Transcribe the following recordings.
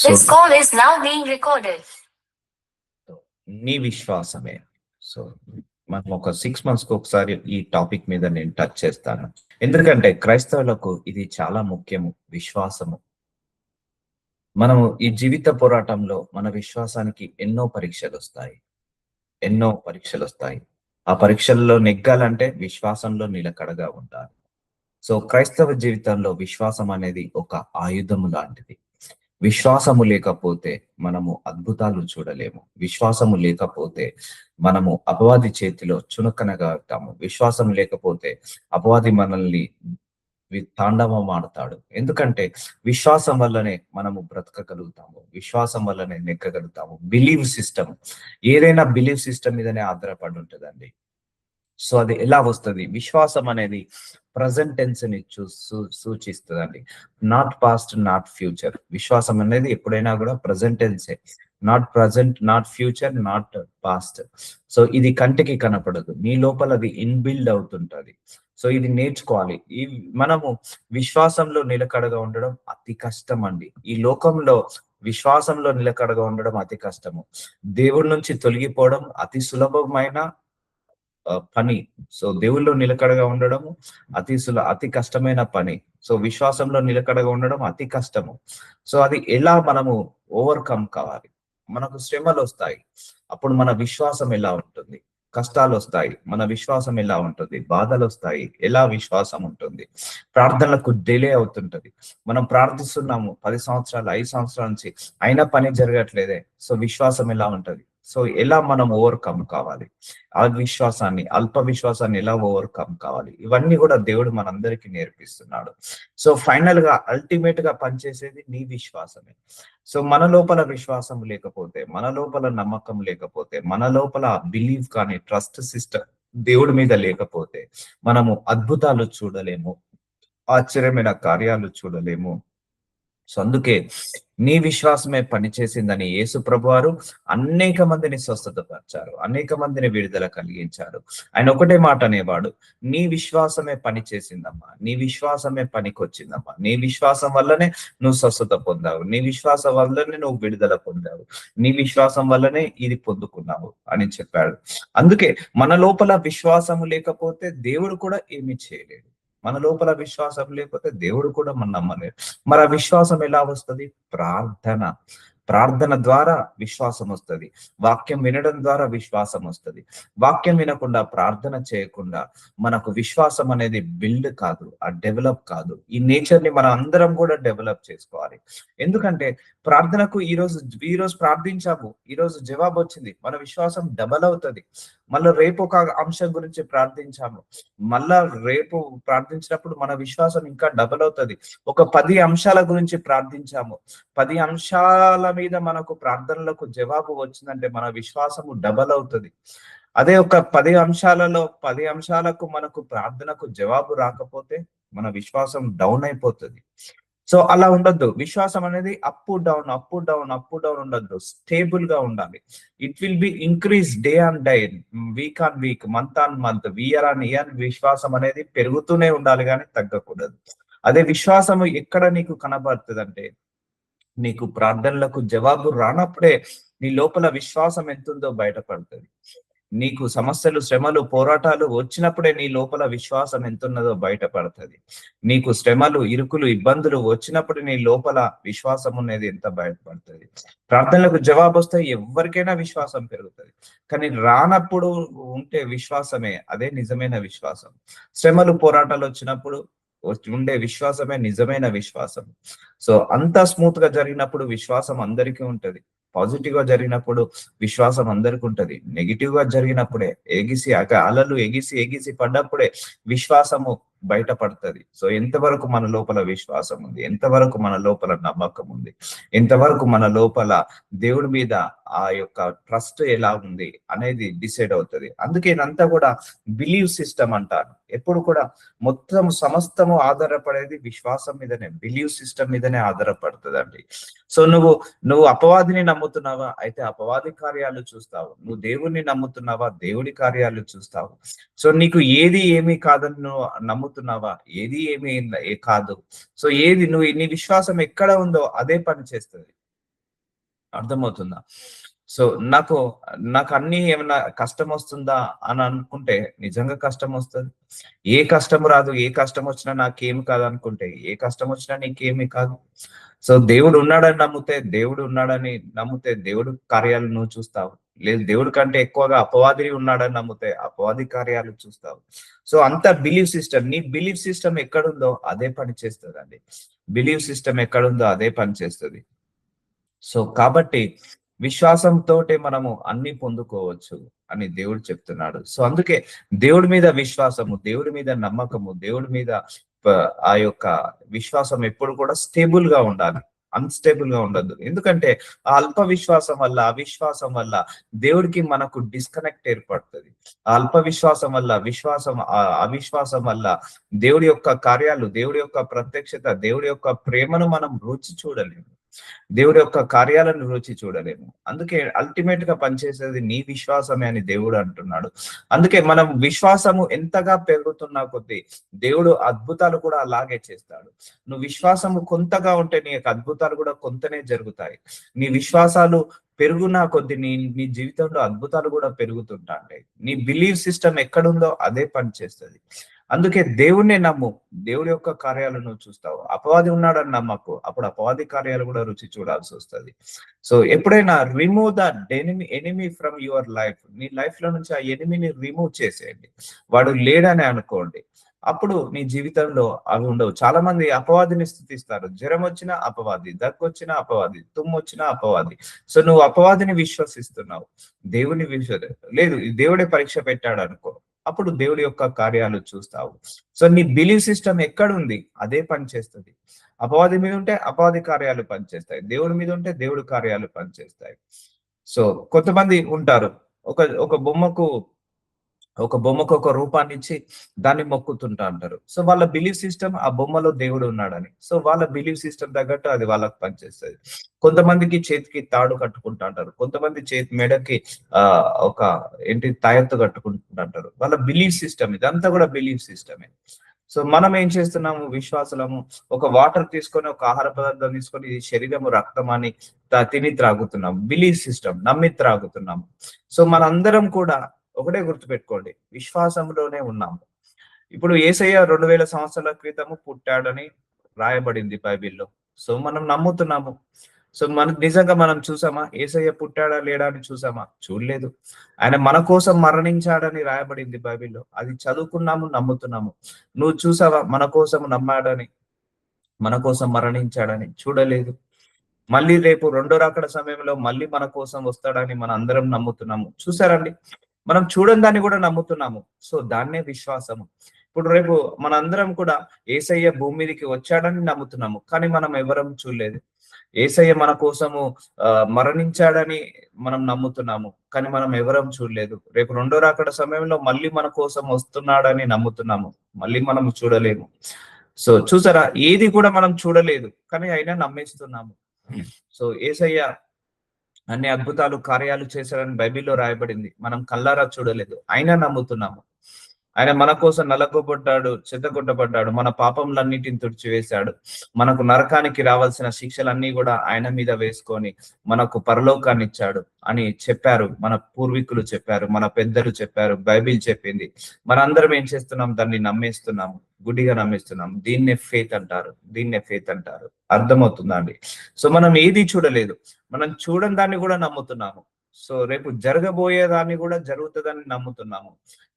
So This call is now being recorded. నీ విశ్వాసమే. So మనం ఒక 6 months ఒకసారి ఈ టాపిక్ మీద నేను టచ్ చేస్తాను. ఎందుకంటే క్రైస్తవులకు ఇది చాలా ముఖ్యము, విశ్వాసము. మనము ఈ జీవిత పోరాటంలో మన విశ్వాసానికి ఎన్నో పరీక్షలు వస్తాయి. ఆ పరీక్షల్లో నెగ్గాలంటే విశ్వాసంలో నిలకడగా ఉండాలి. సో క్రైస్తవ జీవితంలో విశ్వాసం అనేది ఒక ఆయుధము లాంటిది. విశ్వాసము లేకపోతే మనము అద్భుతాలు చూడలేము. విశ్వాసము లేకపోతే మనము అపవాది చేతిలో చునకనగా అవుతాము. విశ్వాసం లేకపోతే అపవాది మనల్ని తాండవం ఆడతాడు. ఎందుకంటే విశ్వాసం వల్లనే మనము బ్రతకగలుగుతాము, విశ్వాసం వల్లనే నెగ్గగలుగుతాము. బిలీవ్ సిస్టమ్, ఏదైనా బిలీవ్ సిస్టమ్ మీదనే ఆధారపడి ఉంటుందండి. సో అది ఎలా వస్తుంది? విశ్వాసం అనేది ప్రజెంట్ టెన్స్ ని సూచిస్తుందండి, నాట్ పాస్ట్, నాట్ ఫ్యూచర్. విశ్వాసం అనేది ఎప్పుడైనా కూడా ప్రజెంట్ టెన్సే, not present, not future, not past. So ఇది కంటికి కనపడదు, నీ లోపల అది ఇన్బిల్డ్ అవుతుంటది. సో ఇది నేర్చుకోవాలి. ఈ మనము విశ్వాసంలో నిలకడగా ఉండడం అతి కష్టం అండి. ఈ లోకంలో విశ్వాసంలో నిలకడగా ఉండడం అతి కష్టము. దేవుడి నుంచి తొలగిపోవడం అతి సులభమైన పని. సో దేవుల్లో నిలకడగా ఉండడము అతి కష్టమైన పని. సో విశ్వాసంలో నిలకడగా ఉండడం అతి కష్టము. సో అది ఎలా మనము ఓవర్కమ్ కావాలి? మనకు శ్రమలు వస్తాయి, అప్పుడు మన విశ్వాసం ఎలా ఉంటుంది? కష్టాలు వస్తాయి, మన విశ్వాసం ఎలా ఉంటుంది? బాధలు వస్తాయి, ఎలా విశ్వాసం ఉంటుంది? ప్రార్థనలకు డిలే అవుతుంటది, మనం ప్రార్థిస్తున్నాము 10 సంవత్సరాలు 5 సంవత్సరాల నుంచి, అయినా పని జరగట్లేదే. సో విశ్వాసం ఎలా ఉంటది? సో ఎలా మనం ఓవర్కమ్ కావాలి? అల్ప విశ్వాసాన్ని ఎలా ఓవర్కమ్ కావాలి? ఇవన్నీ కూడా దేవుడు మనందరికీ నేర్పిస్తున్నాడు. సో ఫైనల్ గా అల్టిమేట్ గా పనిచేసేది నీ విశ్వాసమే. సో మన లోపల విశ్వాసం లేకపోతే, మన లోపల నమ్మకం లేకపోతే, మన లోపల బిలీవ్ కానీ ట్రస్ట్ సిస్టమ్ దేవుడి మీద లేకపోతే మనము అద్భుతాలు చూడలేము, ఆశ్చర్యమైన కార్యాలు చూడలేము. సో అందుకే నీ విశ్వాసమే పనిచేసిందని యేసు ప్రభువారు అనేక మందిని స్వస్థతపరిచారు, అనేక మందిని విడుదల కలిగించారు. ఆయన ఒకటే మాట అనేవాడు, నీ విశ్వాసమే పనిచేసిందమ్మా, నీ విశ్వాసమే పనికొచ్చిందమ్మా, నీ విశ్వాసం వల్లనే నువ్వు స్వస్థత పొందావు, నీ విశ్వాసం వల్లనే నువ్వు విడుదల పొందావు, నీ విశ్వాసం వల్లనే ఇది పొందుకున్నావు అని చెప్పాడు. అందుకే మన లోపల విశ్వాసము లేకపోతే దేవుడు కూడా ఏమీ చేయలేడు. మన లోపల విశ్వాసం లేకపోతే దేవుడు కూడా మనం నమ్మలేడు. మరి ఆ విశ్వాసం ఎలా వస్తుంది? ప్రార్థన ద్వారా విశ్వాసం వస్తుంది, వాక్యం వినడం ద్వారా విశ్వాసం వస్తుంది. వాక్యం వినకుండా, ప్రార్థన చేయకుండా మనకు విశ్వాసం అనేది బిల్డ్ కాదు, ఆ డెవలప్ కాదు. ఈ నేచర్ ని మనం అందరం కూడా డెవలప్ చేసుకోవాలి. ఎందుకంటే ప్రార్థనకు ఈ రోజు ప్రార్థించాము, ఈ రోజు జవాబు వచ్చింది, మన విశ్వాసం డబల్ అవుతుంది. మళ్ళీ రేపు ఒక అంశం గురించి ప్రార్థించాము, మళ్ళా రేపు ప్రార్థించినప్పుడు మన విశ్వాసం ఇంకా డబల్ అవుతుంది. ఒక 10 అంశాల గురించి ప్రార్థించాము, 10 అంశాల మీద మనకు ప్రార్థనలకు జవాబు వచ్చిందంటే మన విశ్వాసము డబల్ అవుతుంది. అదే ఒక 10 అంశాలకు మనకు ప్రార్థనకు జవాబు రాకపోతే మన విశ్వాసం డౌన్ అయిపోతుంది. సో అలా ఉండొద్దు. విశ్వాసం అనేది అప్ డౌన్ ఉండొద్దు, స్టేబుల్ గా ఉండాలి. It will be increase day on day, week on week, month on month, year on year. విశ్వాసం అనేది పెరుగుతూనే ఉండాలి కానీ తగ్గకూడదు. అదే విశ్వాసము ఎక్కడ నీకు కనబడుతుంది అంటే, నీకు ప్రార్థనలకు జవాబు రానప్పుడే నీ లోపల విశ్వాసం ఎంతుందో బయటపడుతుంది. నీకు సమస్యలు, శ్రమలు, పోరాటాలు వచ్చినప్పుడే నీ లోపల విశ్వాసం ఎంతున్నదో బయటపడుతుంది. నీకు శ్రమలు, ఇరుకులు, ఇబ్బందులు వచ్చినప్పుడు నీ లోపల విశ్వాసం అనేది ఎంత బయటపడుతుంది. ప్రార్థనలకు జవాబు వస్తే ఎవరికైనా విశ్వాసం పెరుగుతుంది, కానీ రానప్పుడు ఉంటే విశ్వాసమే, అదే నిజమైన విశ్వాసం. శ్రమలు, పోరాటాలు వచ్చినప్పుడు ఉండే విశ్వాసమే నిజమైన విశ్వాసం. సో అంతా స్మూత్ గా జరిగినప్పుడు విశ్వాసం అందరికీ ఉంటది, పాజిటివ్ గా జరిగినప్పుడు విశ్వాసం అందరికి ఉంటది, నెగిటివ్ గా జరిగినప్పుడే అలలు ఎగిసి పడ్డప్పుడే విశ్వాసము బయటపడుతుంది. సో ఎంతవరకు మన లోపల విశ్వాసం ఉంది, ఎంతవరకు మన లోపల నమ్మకం ఉంది, ఎంతవరకు మన లోపల దేవుడి మీద ఆ యొక్క ట్రస్ట్ ఎలా ఉంది అనేది డిసైడ్ అవుతుంది. అందుకే ఇదంతా కూడా బిలీవ్ సిస్టమ్ అంటారు. ఎప్పుడు కూడా మొత్తం సమస్తము ఆధారపడేది విశ్వాసం మీదనే, బిలీవ్ సిస్టమ్ మీదనే ఆధారపడుతుంది అండి. సో నువ్వు అపవాదిని నమ్ముతున్నావా? అయితే అపవాది కార్యాలు చూస్తావు. నువ్వు దేవుణ్ణి నమ్ముతున్నావా? దేవుడి కార్యాలు చూస్తావు. సో నీకు ఏది ఏమీ కాదని నువ్వు నమ్ముతున్నావా? ఏది ఏమీ కాదు. సో నీ విశ్వాసం ఎక్కడ ఉందో అదే పని చేస్తుంది. అర్థమవుతుందా? సో నాకు నాకు అన్ని ఏమన్నా కష్టం వస్తుందా అని అనుకుంటే నిజంగా కష్టం వస్తుంది. ఏ కష్టం రాదు, ఏ కష్టం వచ్చినా నాకేమి కాదు అనుకుంటే ఏ కష్టం వచ్చినా నీకేమీ కాదు. సో దేవుడు ఉన్నాడని నమ్మితే, దేవుడు ఉన్నాడని నమ్మితే దేవుడు కార్యాలు నువ్వు చూస్తావు. లేదు దేవుడి కంటే ఎక్కువగా అపవాది ఉన్నాడని నమ్మితే అపవాది కార్యాలు చూస్తావు. సో అంత బిలీవ్ సిస్టమ్, నీ బిలీవ్ సిస్టమ్ ఎక్కడుందో అదే పని చేస్తుందండి. బిలీవ్ సిస్టమ్ ఎక్కడుందో అదే పని చేస్తుంది. సో కాబట్టి విశ్వాసంతోటే మనము అన్ని పొందుకోవచ్చు అని దేవుడు చెప్తున్నాడు. సో అందుకే దేవుడి మీద విశ్వాసము, దేవుడి మీద నమ్మకము, దేవుడి మీద ఆ యొక్క విశ్వాసం ఎప్పుడు కూడా స్టేబుల్ గా ఉండాలి, అన్స్టేబుల్ గా ఉండద్దు. ఎందుకంటే ఆ అల్ప విశ్వాసం వల్ల, అవిశ్వాసం వల్ల దేవుడికి మనకు డిస్కనెక్ట్ ఏర్పడుతుంది. ఆ అల్ప విశ్వాసం వల్ల, అవిశ్వాసం వల్ల దేవుడి యొక్క కార్యాలు, దేవుడి యొక్క ప్రత్యక్షత, దేవుడి యొక్క ప్రేమను మనం రుచి చూడలేము, దేవుడి యొక్క కార్యాలను రుచి చూడలేము. అందుకే అల్టిమేట్ గా పనిచేసేది నీ విశ్వాసమే అని దేవుడు అంటున్నాడు. అందుకే మనం విశ్వాసము ఎంతగా పెరుగుతున్నా కొద్దీ దేవుడు అద్భుతాలు కూడా అలాగే చేస్తాడు. నువ్వు విశ్వాసము కొంతగా ఉంటే నీ యొక్క అద్భుతాలు కూడా కొంతనే జరుగుతాయి. నీ విశ్వాసాలు పెరుగునా కొద్ది నీ జీవితంలో అద్భుతాలు కూడా పెరుగుతుంటాయి. నీ బిలీవ్ సిస్టమ్ ఎక్కడుందో అదే పని చేస్తుంది. అందుకే దేవుణ్ణి నమ్ము, దేవుడి యొక్క కార్యాలను చూస్తావు. అపవాది ఉన్నాడని నమ్మకు, అప్పుడు అపవాది కార్యాలు కూడా రుచి చూడాల్సి వస్తుంది. సో ఎప్పుడైనా remove the enemy from your life, నీ లైఫ్ లో నుంచి ఆ ఎనిమిని రిమూవ్ చేసేయండి. వాడు లేడని అనుకోండి, అప్పుడు నీ జీవితంలో అవి ఉండవు. చాలా మంది అపవాదిని స్థుతిస్తారు. జ్వరం వచ్చినా అపవాది, దగ్గు వచ్చినా అపవాది, తుమ్ము వచ్చినా అపవాది. సో నువ్వు అపవాదిని విశ్వసిస్తున్నావు, దేవుని లేదు, దేవుడే పరీక్ష పెట్టాడు అనుకో, అప్పుడు దేవుడి యొక్క కార్యాలు చూస్తావు. సో నీ బిలీవ్ సిస్టమ్ ఎక్కడుంది అదే పని చేస్తుంది. అపవాది మీద ఉంటే అపవాది కార్యాలు పనిచేస్తాయి, దేవుడి మీద ఉంటే దేవుడి కార్యాలు పనిచేస్తాయి. సో కొంతమంది ఉంటారు, ఒక ఒక బొమ్మకు ఒక రూపాన్ని ఇచ్చి దాన్ని మొక్కుతుంటా అంటారు. సో వాళ్ళ బిలీవ్ సిస్టమ్ ఆ బొమ్మలో దేవుడు ఉన్నాడని. సో వాళ్ళ బిలీవ్ సిస్టమ్ తగ్గట్టు అది వాళ్ళకి పనిచేస్తుంది. కొంతమందికి చేతికి తాడు కట్టుకుంటా అంటారు, కొంతమంది మెడకి ఒక తాయెత్తు కట్టుకుంటుంటారు. వాళ్ళ బిలీవ్ సిస్టమ్, ఇదంతా కూడా బిలీవ్ సిస్టమే. సో మనం ఏం చేస్తున్నాము, విశ్వాసము ఒక వాటర్ తీసుకొని, ఒక ఆహార పదార్థం తీసుకొని, ఇది శరీరము రక్తం అని తిని త్రాగుతున్నాము. బిలీవ్ సిస్టమ్ నమ్మి త్రాగుతున్నాము. సో మనందరం కూడా ఒకటే గుర్తుపెట్టుకోండి, విశ్వాసంలోనే ఉన్నాము. ఇప్పుడు యేసయ్య 2000 సంవత్సరాల క్రితము పుట్టాడని రాయబడింది బైబిల్లో. సో మనం నమ్ముతున్నాము. సో నిజంగా మనం చూసామా, యేసయ్య పుట్టాడా లేడా అని చూసామా? చూడలేదు. ఆయన మన కోసం మరణించాడని రాయబడింది బైబిల్లో, అది చదువుకున్నాము, నమ్ముతున్నాము. నువ్వు చూసావా మన కోసం నమ్మాడని, మన కోసం మరణించాడని? చూడలేదు. మళ్ళీ రేపు రెండో రాకడ సమయంలో మళ్ళీ మన కోసం వస్తాడని మన అందరం నమ్ముతున్నాము. చూసారండి, మనం చూడని దాన్ని కూడా నమ్ముతున్నాము. సో దాన్నే విశ్వాసము. ఇప్పుడు రేపు మనందరం కూడా యేసయ్య భూమి మీదకి వచ్చాడని నమ్ముతున్నాము, కానీ మనం ఎవరం చూడలేదు. యేసయ్య మన కోసము మరణించాడని మనం నమ్ముతున్నాము, కానీ మనం ఎవరం చూడలేదు. రేపు రెండో రాకడ సమయంలో మళ్ళీ మన కోసం వస్తున్నాడని నమ్ముతున్నాము, మళ్ళీ మనం చూడలేము. సో చూసారా, ఏది కూడా మనం చూడలేదు కానీ అయినా నమ్మేస్తున్నాము. సో యేసయ్య అన్ని అద్భుతాలు కార్యాలు చేశాడని బైబిల్లో రాయబడింది, మనం కల్లారా చూడలేదు అయినా నమ్ముతున్నాము. ఆయన మన కోసం నలగొబడ్డాడు, చెత్తగొట్టబడ్డాడు, మన పాపములన్నిటిని తుడిచివేశాడు, మనకు నరకానికి రావాల్సిన శిక్షలన్నీ కూడా ఆయన మీద వేసుకొని మనకు పరలోకాన్ని ఇచ్చాడు అని చెప్పారు మన పూర్వీకులు, చెప్పారు మన పెద్దలు, చెప్పారు బైబిల్ చెప్పింది. మనందరం ఏం చేస్తున్నాం, దాన్ని నమ్మేస్తున్నాము, గుడిగా నమ్మేస్తున్నాం. దీన్నే ఫెయిత్ అంటారు, దీన్నే ఫెయిత్ అంటారు. అర్థమవుతుందా అండి? సో మనం ఏది చూడలేదు, మనం చూడని దాన్ని కూడా నమ్ముతున్నాము. సో రేపు జరగబోయేదాన్ని కూడా జరుగుతుందని నమ్ముతున్నాము.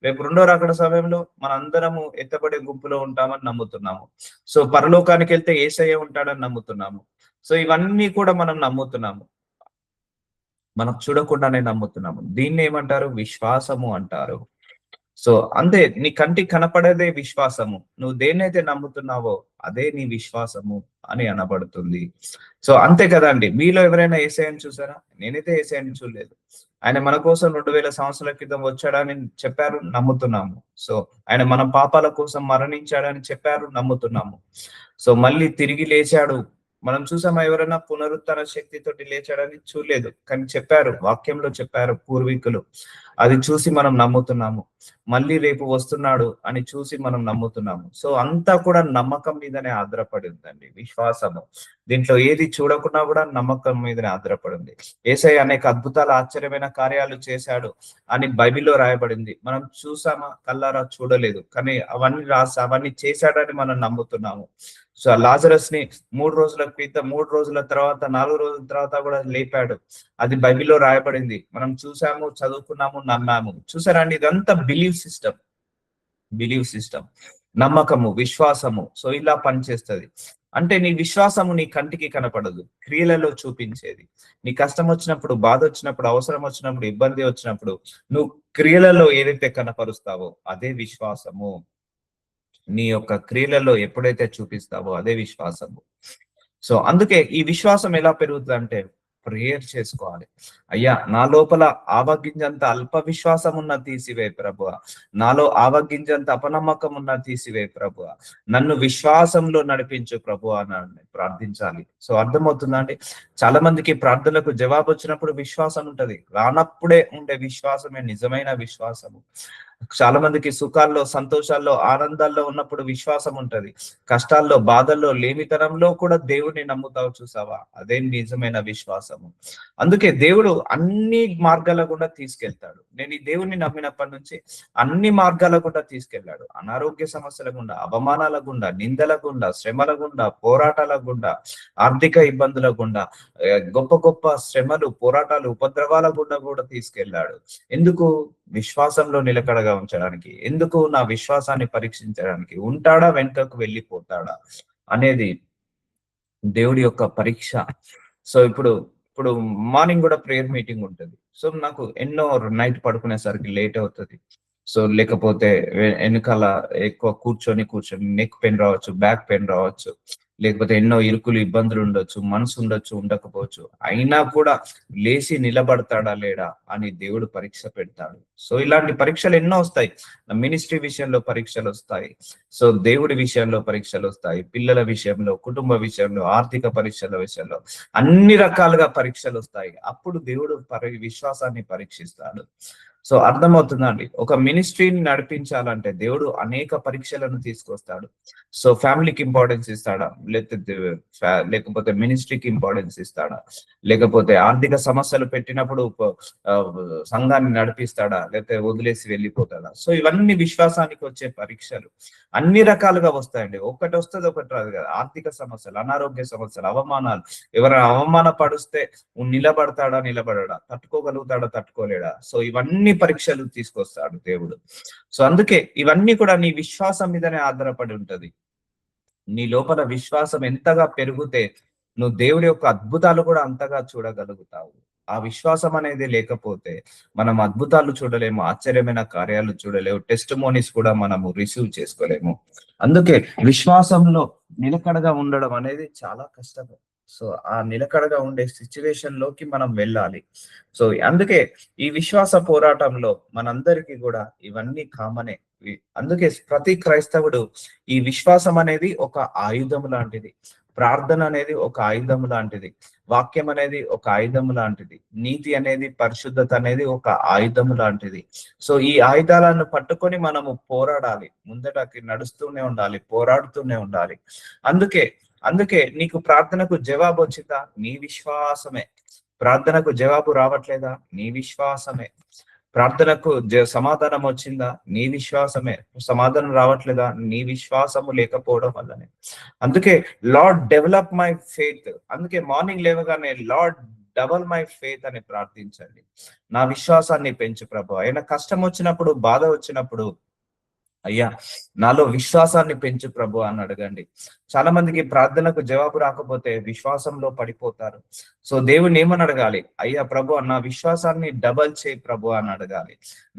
రేపు రెండో రాకడ సమయంలో మన అందరము ఎత్తబడే గుంపులో ఉంటామని నమ్ముతున్నాము. సో పరలోకానికి వెళ్తే యేసయ్య ఉంటాడని నమ్ముతున్నాము. సో ఇవన్నీ కూడా మనం నమ్ముతున్నాము, మనం చూడకుండానే నమ్ముతున్నాము. దీన్ని ఏమంటారు, విశ్వాసము అంటారు. సో అంతే, నీ కంటికి కనపడేదే విశ్వాసము. నువ్వు దేన్నైతే నమ్ముతున్నావో అదే నీ విశ్వాసము అని అనబడుతుంది. సో అంతే కదండి. మీలో ఎవరైనా యేసయ్యని చూసారా? నేనైతే యేసయ్యని చూడలేదు. ఆయన మన కోసం 2000 సంవత్సరాల క్రితం వచ్చాడని చెప్పారు, నమ్ముతున్నాము. సో ఆయన మన పాపాల కోసం మరణించాడని చెప్పారు, నమ్ముతున్నాము. సో మళ్ళీ తిరిగి లేచాడు, మనం చూసామా? ఎవరైనా పునరుత్థాన శక్తితోటి లేచాడని చూడలేదు, కానీ చెప్పారు, వాక్యంలో చెప్పారు పూర్వీకులు. అది చూసి మనం నమ్ముతున్నాము. మళ్ళీ రేపు వస్తున్నాడు అని చూసి మనం నమ్ముతున్నాము. సో అంతా కూడా నమ్మకం మీదనే ఆధారపడి ఉందండి, విశ్వాసము. దీంట్లో ఏది చూడకున్నా కూడా నమ్మకం మీదనే ఆధారపడి ఉంది. యేసయ్య అనేక అద్భుతాలు, ఆశ్చర్యమైన కార్యాలు చేశాడు అని బైబిల్లో రాయబడింది. మనం చూసామా? కల్లారా చూడలేదు, కానీ అవన్నీ చేశాడని మనం నమ్ముతున్నాము. సో లాజరస్ ని 3 రోజుల క్రితం, 3 రోజుల తర్వాత, 4 రోజుల తర్వాత కూడా లేపాడు. అది బైబిల్లో రాయబడింది. మనం చూసాము, చదువుకున్నాము, నమ్మాము. చూసారా అండి? ఇదంతా బిలీవ్ సిస్టమ్, నమ్మకము, విశ్వాసము. సో ఇలా పనిచేస్తుంది. అంటే నీ విశ్వాసము నీ కంటికి కనపడదు, క్రియలలో చూపించేది. నీ కష్టం వచ్చినప్పుడు, బాధ వచ్చినప్పుడు, అవసరం వచ్చినప్పుడు, ఇబ్బంది వచ్చినప్పుడు నువ్వు క్రియలలో ఏదైతే కనపరుస్తావో అదే విశ్వాసము. నీ యొక్క క్రియలలో ఎప్పుడైతే చూపిస్తావో అదే విశ్వాసము. సో అందుకే ఈ విశ్వాసం ఎలా పెరుగుతుంది అంటే, ప్రేయర్ చేసుకోవాలి. అయ్యా, నా లోపల ఆవగింజంత అల్ప విశ్వాసం ఉన్న తీసివే ప్రభువా, నాలో ఆవగింజంత అపనమ్మకం ఉన్న తీసివే ప్రభువా, నన్ను విశ్వాసంలో నడిపించు ప్రభువా అని ప్రార్థించాలి. సో అర్థమవుతుందా అండి? చాలా మందికి ప్రార్థనలకు జవాబు వచ్చినప్పుడు విశ్వాసం ఉంటది, రానప్పుడే ఉండే విశ్వాసమే నిజమైన విశ్వాసము. చాలా మందికి సుఖాల్లో, సంతోషాల్లో, ఆనందాల్లో ఉన్నప్పుడు విశ్వాసం ఉంటది, కష్టాల్లో, బాధల్లో, లేమితనంలో కూడా దేవుడిని నమ్ముతావు. చూసావా? అదే నిజమైన విశ్వాసము. అందుకే దేవుడు అన్ని మార్గాల గుండా తీసుకెళ్తాడు. నేను ఈ దేవుణ్ణి నమ్మినప్పటి నుంచి అన్ని మార్గాల గుండా తీసుకెళ్లాడు. అనారోగ్య సమస్యల గుండా, అవమానాల గుండా, నిందల గుండా, శ్రమల గుండా, పోరాటాల గుండా, ఆర్థిక ఇబ్బందుల గుండా, గొప్ప గొప్ప శ్రమలు, పోరాటాలు, ఉపద్రవాల గుండా కూడా తీసుకెళ్లాడు. ఎందుకు? విశ్వాసంలో నిలకడగా ఉంచడానికి. ఎందుకు? నా విశ్వాసాన్ని పరీక్షించడానికి. ఉంటాడా, వెనుకకు వెళ్ళిపోతాడా అనేది దేవుడి యొక్క పరీక్ష. సో ఇప్పుడు మార్నింగ్ కూడా ప్రేయర్ మీటింగ్ ఉంటుంది. సో నాకు ఎన్నో నైట్ పడుకునేసరికి లేట్ అవుతుంది. సో లేకపోతే వెనకాల ఎక్కువ కూర్చొని నెక్ పెయిన్ రావచ్చు, బ్యాక్ పెయిన్ రావచ్చు, లేకపోతే ఎన్నో ఇరుకులు, ఇబ్బందులు ఉండొచ్చు, మనసు ఉండొచ్చు, ఉండకపోవచ్చు. అయినా కూడా లేచి నిలబడతాడా లేడా అని దేవుడు పరీక్ష పెడతాడు. సో ఇలాంటి పరీక్షలు ఎన్నో వస్తాయి. మినిస్ట్రీ విషయంలో పరీక్షలు వస్తాయి, సో దేవుడి విషయంలో పరీక్షలు వస్తాయి, పిల్లల విషయంలో, కుటుంబ విషయంలో, ఆర్థిక పరీక్షల విషయంలో అన్ని రకాలుగా పరీక్షలు వస్తాయి. అప్పుడు దేవుడు విశ్వాసాన్ని పరీక్షిస్తాడు. సో అర్థమవుతుందండి? ఒక మినిస్ట్రీని నడిపించాలంటే దేవుడు అనేక పరీక్షలను తీసుకొస్తాడు. సో ఫ్యామిలీకి ఇంపార్టెన్స్ ఇస్తాడా, లేకపోతే మినిస్ట్రీకి ఇంపార్టెన్స్ ఇస్తాడా, లేకపోతే ఆర్థిక సమస్యలు పెట్టినప్పుడు సంఘాన్ని నడిపిస్తాడా, లేకపోతే వదిలేసి వెళ్ళిపోతాడా? సో ఇవన్నీ విశ్వాసానికి వచ్చే పరీక్షలు అన్ని రకాలుగా వస్తాయండి. ఒకటి వస్తుంది, ఒకటి రాదు కదా. ఆర్థిక సమస్యలు, అనారోగ్య సమస్యలు, అవమానాలు. ఎవరైనా అవమాన పడిస్తే నిలబడతాడా, నిలబడడా, తట్టుకోగలుగుతాడా, తట్టుకోలేడా? సో ఇవన్నీ పరీక్షలు తీసుకొస్తాడు దేవుడు. సో అందుకే ఇవన్నీ కూడా నీ విశ్వాసం మీదనే ఆధారపడి ఉంటది. నీ లోపల విశ్వాసం ఎంతగా పెరిగితే నువ్వు దేవుడి యొక్క అద్భుతాలు కూడా అంతగా చూడగలుగుతావు. ఆ విశ్వాసం అనేది లేకపోతే మనం అద్భుతాలు చూడలేము, ఆశ్చర్యమైన కార్యాలు చూడలేము, టెస్టిమోనీస్ కూడా మనము రిసీవ్ చేసుకోలేము. అందుకే విశ్వాసంలో నిలకడగా ఉండడం అనేది చాలా కష్టం. సో ఆ నిలకడగా ఉండే సిచ్యువేషన్ లోకి మనం వెళ్ళాలి. సో అందుకే ఈ విశ్వాస పోరాటంలో మనందరికీ కూడా ఇవన్నీ కామనే. అందుకే ప్రతి క్రైస్తవుడు ఈ విశ్వాసం అనేది ఒక ఆయుధం లాంటిది, ప్రార్థన అనేది ఒక ఆయుధం లాంటిది, వాక్యం అనేది ఒక ఆయుధం లాంటిది, నీతి అనేది, పరిశుద్ధత అనేది ఒక ఆయుధం లాంటిది. సో ఈ ఆయుధాలను పట్టుకొని మనము పోరాడాలి, ముందటకి నడుస్తూనే ఉండాలి, పోరాడుతూనే ఉండాలి. అందుకే నీకు ప్రార్థనకు జవాబు వచ్చిందా? నీ విశ్వాసమే. ప్రార్థనకు జవాబు రావట్లేదా? నీ విశ్వాసమే. ప్రార్థనకు సమాధానం వచ్చిందా? నీ విశ్వాసమే. సమాధానం రావట్లేదా? నీ విశ్వాసము లేకపోవడం వల్లనే. అందుకే లార్డ్ డెవలప్ మై ఫెయిత్. అందుకే మార్నింగ్ లేవగానే లార్డ్ డబల్ మై ఫెయిత్ అని ప్రార్థించండి. నా విశ్వాసాన్ని పెంచు ప్రభువా. అయినా కష్టం వచ్చినప్పుడు, బాధ వచ్చినప్పుడు, అయ్యా నాలో విశ్వాసాన్ని పెంచు ప్రభు అని అడగండి. చాలా మందికి ప్రార్థనకు జవాబు రాకపోతే విశ్వాసంలో పడిపోతారు. సో దేవుని ఏమని అడగాలి? అయ్యా ప్రభు, నా విశ్వాసాన్ని డబల్ చేయి ప్రభు అని అడగాలి.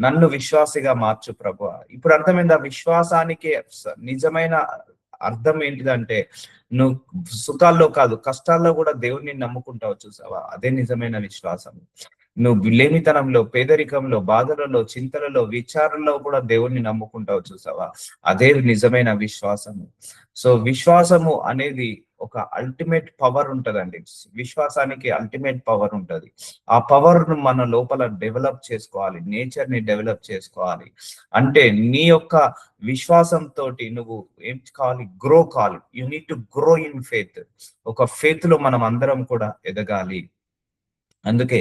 నన్ను విశ్వాసిగా మార్చు ప్రభు. ఇప్పుడు అర్థమైందా? విశ్వాసానికి నిజమైన అర్థం ఏంటిదంటే, నువ్వు సుఖాల్లో కాదు, కష్టాల్లో కూడా దేవుణ్ణి నమ్ముకుంటావు. చూసావా? అదే నిజమైన విశ్వాసం. నువ్వు లేమితనంలో, పేదరికంలో, బాధలలో, చింతలలో, విచారంలో కూడా దేవుణ్ణి నమ్ముకుంటావు. చూసావా? అదే నిజమైన విశ్వాసము. సో విశ్వాసము అనేది ఒక అల్టిమేట్ పవర్ ఉంటదండి. విశ్వాసానికి అల్టిమేట్ పవర్ ఉంటది. ఆ పవర్ ను మన లోపల డెవలప్ చేసుకోవాలి, నేచర్ ని డెవలప్ చేసుకోవాలి. అంటే నీ యొక్క విశ్వాసంతో నువ్వు ఏం కావాలి, గ్రో కావాలి. You need to grow in faith. ఒక ఫెయిత్ లో మనం అందరం కూడా ఎదగాలి. అందుకే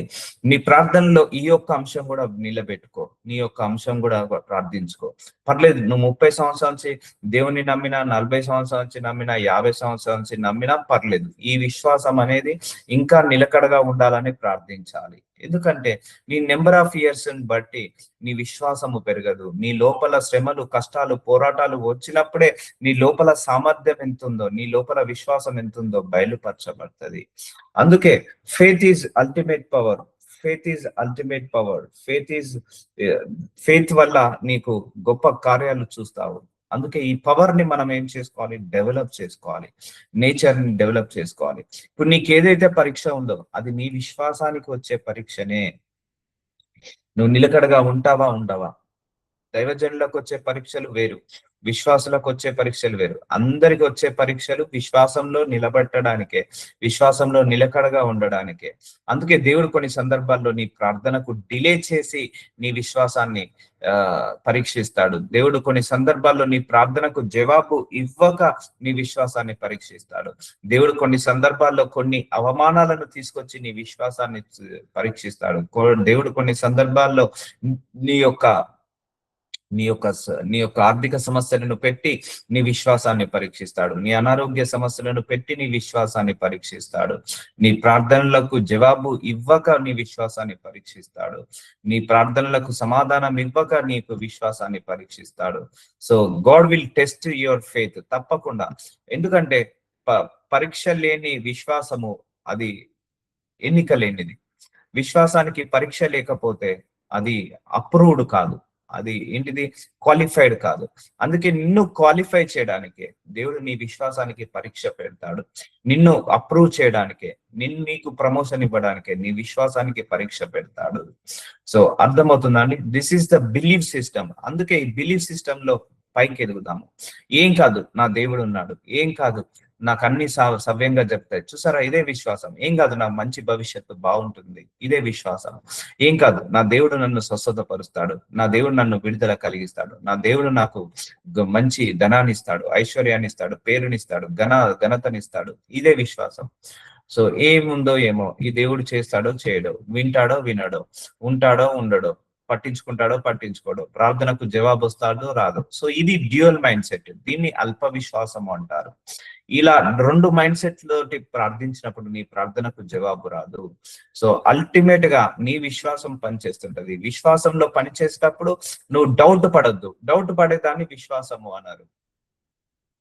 నీ ప్రార్థనలో ఈ యొక్క అంశం కూడా నిలబెట్టుకో, నీ యొక్క అంశం కూడా ప్రార్థించుకో. పర్లేదు, నువ్వు 30 సంవత్సరాల నుంచి దేవుని నమ్మినా, 40 సంవత్సరాల నుంచి నమ్మినా, 50 సంవత్సరాల నుంచి నమ్మినా పర్లేదు. ఈ విశ్వాసం అనేది ఇంకా నిలకడగా ఉండాలని ప్రార్థించాలి. ఎందుకంటే నీ నెంబర్ ఆఫ్ ఇయర్స్ బట్టి నీ విశ్వాసము పెరగదు. నీ లోపల శ్రమలు, కష్టాలు, పోరాటాలు వచ్చినప్పుడే నీ లోపల సామర్థ్యం ఎంతుందో, నీ లోపల విశ్వాసం ఎంతుందో బయలుపరచబడుతుంది. అందుకే faith is ultimate power. Faith is ultimate power. Faith వల్ల నీకు గొప్ప కార్యాలు చూస్తావు. అందుకే ఈ పవర్ ని మనం ఏం చేసుకోవాలి, డెవలప్ చేసుకోవాలి, నేచర్ ని డెవలప్ చేసుకోవాలి. ఇప్పుడు నీకు ఏదైతే పరీక్ష ఉందో అది నీ విశ్వాసానికి వచ్చే పరీక్షనే. నువ్వు నిలకడగా ఉంటావా ఉండవా? దైవజనులకు వచ్చే పరీక్షలు వేరు, విశ్వాసులకు వచ్చే పరీక్షలు వేరు. అందరికి వచ్చే పరీక్షలు విశ్వాసంలో నిలబెట్టడానికే, విశ్వాసంలో నిలకడగా ఉండడానికే. అందుకే దేవుడు కొన్ని సందర్భాల్లో నీ ప్రార్థనకు డిలే చేసి నీ విశ్వాసాన్ని పరీక్షిస్తాడు. దేవుడు కొన్ని సందర్భాల్లో నీ ప్రార్థనకు జవాబు ఇవ్వక నీ విశ్వాసాన్ని పరీక్షిస్తాడు. దేవుడు కొన్ని సందర్భాల్లో కొన్ని అవమానాలను తీసుకొచ్చి నీ విశ్వాసాన్ని పరీక్షిస్తాడు. దేవుడు కొన్ని సందర్భాల్లో నీ యొక్క ఆర్థిక సమస్యలను పెట్టి నీ విశ్వాసాన్ని పరీక్షిస్తాడు. నీ అనారోగ్య సమస్యలను పెట్టి నీ విశ్వాసాన్ని పరీక్షిస్తాడు. నీ ప్రార్థనలకు జవాబు ఇవ్వక నీ విశ్వాసాన్ని పరీక్షిస్తాడు. నీ ప్రార్థనలకు సమాధానం ఇవ్వక నీకు విశ్వాసాన్ని పరీక్షిస్తాడు. So God will test your faith తప్పకుండా. ఎందుకంటే పరీక్ష లేని విశ్వాసము అది ఎన్నిక లేనిది. విశ్వాసానికి పరీక్ష లేకపోతే అది అప్రూవ్డ్ కాదు, అది ఏంటిది, క్వాలిఫైడ్ కాదు. అందుకే నిన్ను క్వాలిఫై చేయడానికే దేవుడు నీ విశ్వాసానికి పరీక్ష పెడతాడు. నిన్ను అప్రూవ్ చేయడానికే, నీకు ప్రమోషన్ ఇవ్వడానికే నీ విశ్వాసానికి పరీక్ష పెడతాడు. సో అర్థమవుతుందండి? This is the believe system. అందుకే ఈ బిలీవ్ సిస్టమ్ లో పైకి ఎదుగుదాము. ఏం కాదు, నా దేవుడు ఉన్నాడు, ఏం కాదు, నాకు అన్ని సవ్యంగా చెప్తాయి, చూసారా, ఇదే విశ్వాసం. ఏం కాదు, నా మంచి భవిష్యత్తు బాగుంటుంది, ఇదే విశ్వాసం. ఏం కాదు, నా దేవుడు నన్ను స్వస్థతపరుస్తాడు, నా దేవుడు నన్ను విడుదల కలిగిస్తాడు, నా దేవుడు నాకు మంచి ధనాన్ని ఇస్తాడు, ఐశ్వర్యాన్ని ఇస్తాడు, పేరునిస్తాడు, ఘనతనిస్తాడు, ఇదే విశ్వాసం. సో ఏముందో ఏమో, ఈ దేవుడు చేస్తాడో చేయడో, వింటాడో వినడో, ఉంటాడో ఉండడో, పట్టించుకుంటాడో పట్టించుకోడో, ప్రార్థనకు జవాబు వస్తాడో రాదు. సో ఇది డ్యూయల్ మైండ్ సెట్. దీన్ని అల్ప విశ్వాసం అంటారు. ఇలా రెండు మైండ్ సెట్ తోటి ప్రార్థించినప్పుడు నీ ప్రార్థనకు జవాబు రాదు. సో అల్టిమేట్ గా నీ విశ్వాసం పనిచేస్తుంటది. విశ్వాసంలో పనిచేసేటప్పుడు నువ్వు డౌట్ పడద్దు. డౌట్ పడేదాన్ని విశ్వాసము అన్నారు.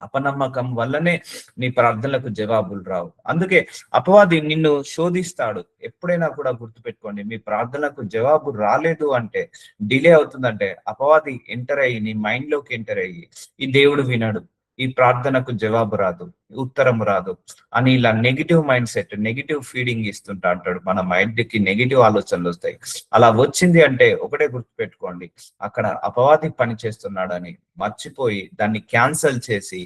అపనమ్మకం వల్లనే నీ ప్రార్థనలకు జవాబులు రావు. అందుకే అపవాది నిన్ను శోధిస్తాడు. ఎప్పుడైనా కూడా గుర్తుపెట్టుకోండి, మీ ప్రార్థనలకు జవాబు రాలేదు అంటే, డిలే అవుతుందంటే, అపవాది ఎంటర్ అయ్యి నీ మైండ్ లోకి ఎంటర్ అయ్యి, ఈ దేవుడు వినడు, ఈ ప్రార్థనకు జవాబు రాదు, ఉత్తరం రాదు అని ఇలా negative mind set, negative feeding ఇస్తుంటా అంటాడు. మన మైండ్ కి నెగిటివ్ ఆలోచనలు వస్తాయి. అలా వచ్చింది అంటే ఒకటే గుర్తుపెట్టుకోండి, అక్కడ అపవాది పని చేస్తున్నాడని మర్చిపోయి దాన్ని క్యాన్సల్ చేసి,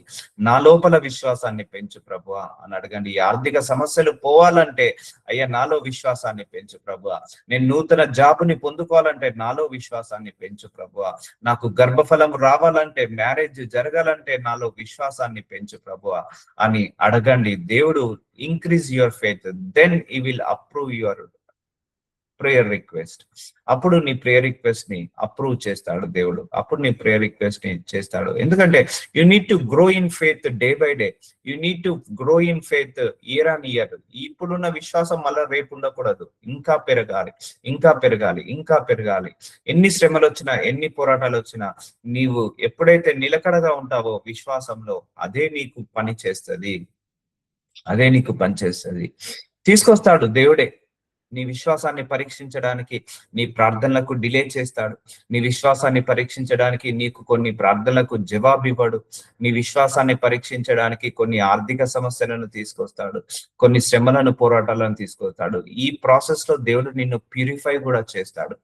నా లోపల విశ్వాసాన్ని పెంచు ప్రభువా అని అడగండి. ఈ ఆర్థిక సమస్యలు పోవాలంటే, అయ్యా నాలో విశ్వాసాన్ని పెంచు ప్రభువా. నేను నూతన జాబుని పొందుకోవాలంటే నాలో విశ్వాసాన్ని పెంచు ప్రభువా. నాకు గర్భఫలం రావాలంటే, మ్యారేజ్ జరగాలంటే నాలో విశ్వాసాన్ని పెంచు ప్రభువా అని అడగండి. దేవుడు increase your faith, then he will approve your prayer request. అప్పుడు నీ ప్రేయర్ రిక్వెస్ట్ ని అప్రూవ్ చేస్తాడు దేవుడు. అప్పుడు నీ ప్రేయర్ రిక్వెస్ట్ ని చేస్తాడు. ఎందుకంటే you need to grow in faith day by day. You need to grow in faith year on year. ఇప్పుడున్న విశ్వాసం మళ్ళీ రేపు ఉండకూడదు. ఇంకా పెరగాలి, ఇంకా పెరగాలి, ఇంకా పెరగాలి. ఎన్ని శ్రమలు వచ్చినా, ఎన్ని పోరాటాలు వచ్చినా, నీవు ఎప్పుడైతే నిలకడగా ఉంటావో విశ్వాసంలో, అదే నీకు పని చేస్తుంది, అదే నీకు పని చేస్తుంది. తీసుకొస్తాడు దేవుడే. నీ విశ్వాసాన్ని పరీక్షించడానికి నీ ప్రార్థనలకు డిలే చేస్తాడు. నీ విశ్వాసాన్ని పరీక్షించడానికి నీకు కొన్ని ప్రార్థనలకు జవాబు ఇవ్వడు. నీ విశ్వాసాన్ని పరీక్షించడానికి కొన్ని ఆర్థిక సమస్యలను తీసుకొస్తాడు, కొన్ని శ్రమలను, పోరాటాలను తీసుకొస్తాడు. ఈ ప్రాసెస్ లో దేవుడు నిన్ను ప్యూరిఫై కూడా చేస్తాడు.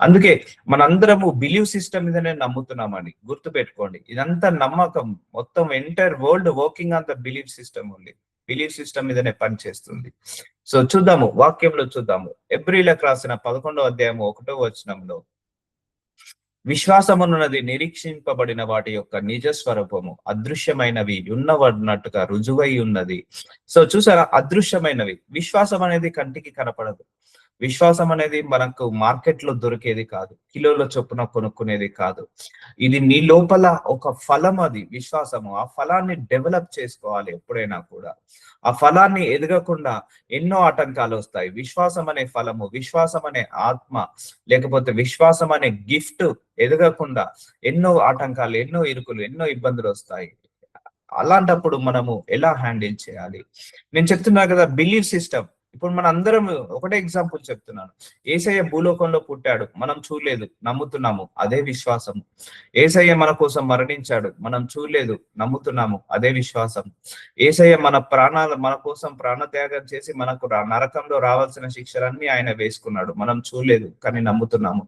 అందుకే మనందరము బిలీవ్ సిస్టమ్ మీదనే నమ్ముతున్నామని గుర్తుపెట్టుకోండి. ఇదంతా నమ్మకం, మొత్తం entire world working on the believe system ఉంది. బిలీవ్ సిస్టమ్ మీదనే పనిచేస్తుంది. సో చూద్దాము, వాక్యంలో చూద్దాము. ఎబ్రీలకు రాసిన 11వ అధ్యాయము 1వ వచనంలో, విశ్వాసమున్నది నిరీక్షింపబడిన వాటి యొక్క నిజ స్వరూపము, అదృశ్యమైనవి ఉన్నవన్నట్టుగా రుజువై ఉన్నది. సో చూసారా, అదృశ్యమైనవి. విశ్వాసం అనేది కంటికి కనపడదు. విశ్వాసం అనేది మనకు మార్కెట్ లో దొరికేది కాదు, కిలోల చొప్పున కొనుక్కునేది కాదు. ఇది నీ లోపల ఒక ఫలం, అది విశ్వాసము. ఆ ఫలాన్ని డెవలప్ చేసుకోవాలి. ఎప్పుడైనా కూడా ఆ ఫలాన్ని ఎదగకుండా ఎన్నో ఆటంకాలు వస్తాయి. విశ్వాసం అనే ఫలము, విశ్వాసం అనే ఆత్మ, లేకపోతే విశ్వాసం అనే గిఫ్ట్ ఎదగకుండా ఎన్నో ఆటంకాలు, ఎన్నో ఇరుకులు, ఎన్నో ఇబ్బందులు వస్తాయి. అలాంటప్పుడు మనము ఎలా హ్యాండిల్ చేయాలి? నేను చెప్తున్నా కదా, బిలీవ్ సిస్టమ్. ఇప్పుడు మన అందరం ఒకటే ఎగ్జాంపుల్ చెప్తున్నాను. యేసయ్య భూలోకంలో పుట్టాడు, మనం చూడలేదు, నమ్ముతున్నాము, అదే విశ్వాసం. యేసయ్య మన కోసం మరణించాడు, మనం చూడలేదు, నమ్ముతున్నాము, అదే విశ్వాసం. యేసయ్య మన కోసం ప్రాణత్యాగం చేసి మనకు నరకంలో రావాల్సిన శిక్షలన్నీ ఆయన వేసుకున్నాడు, మనం చూడలేదు, కానీ నమ్ముతున్నాము.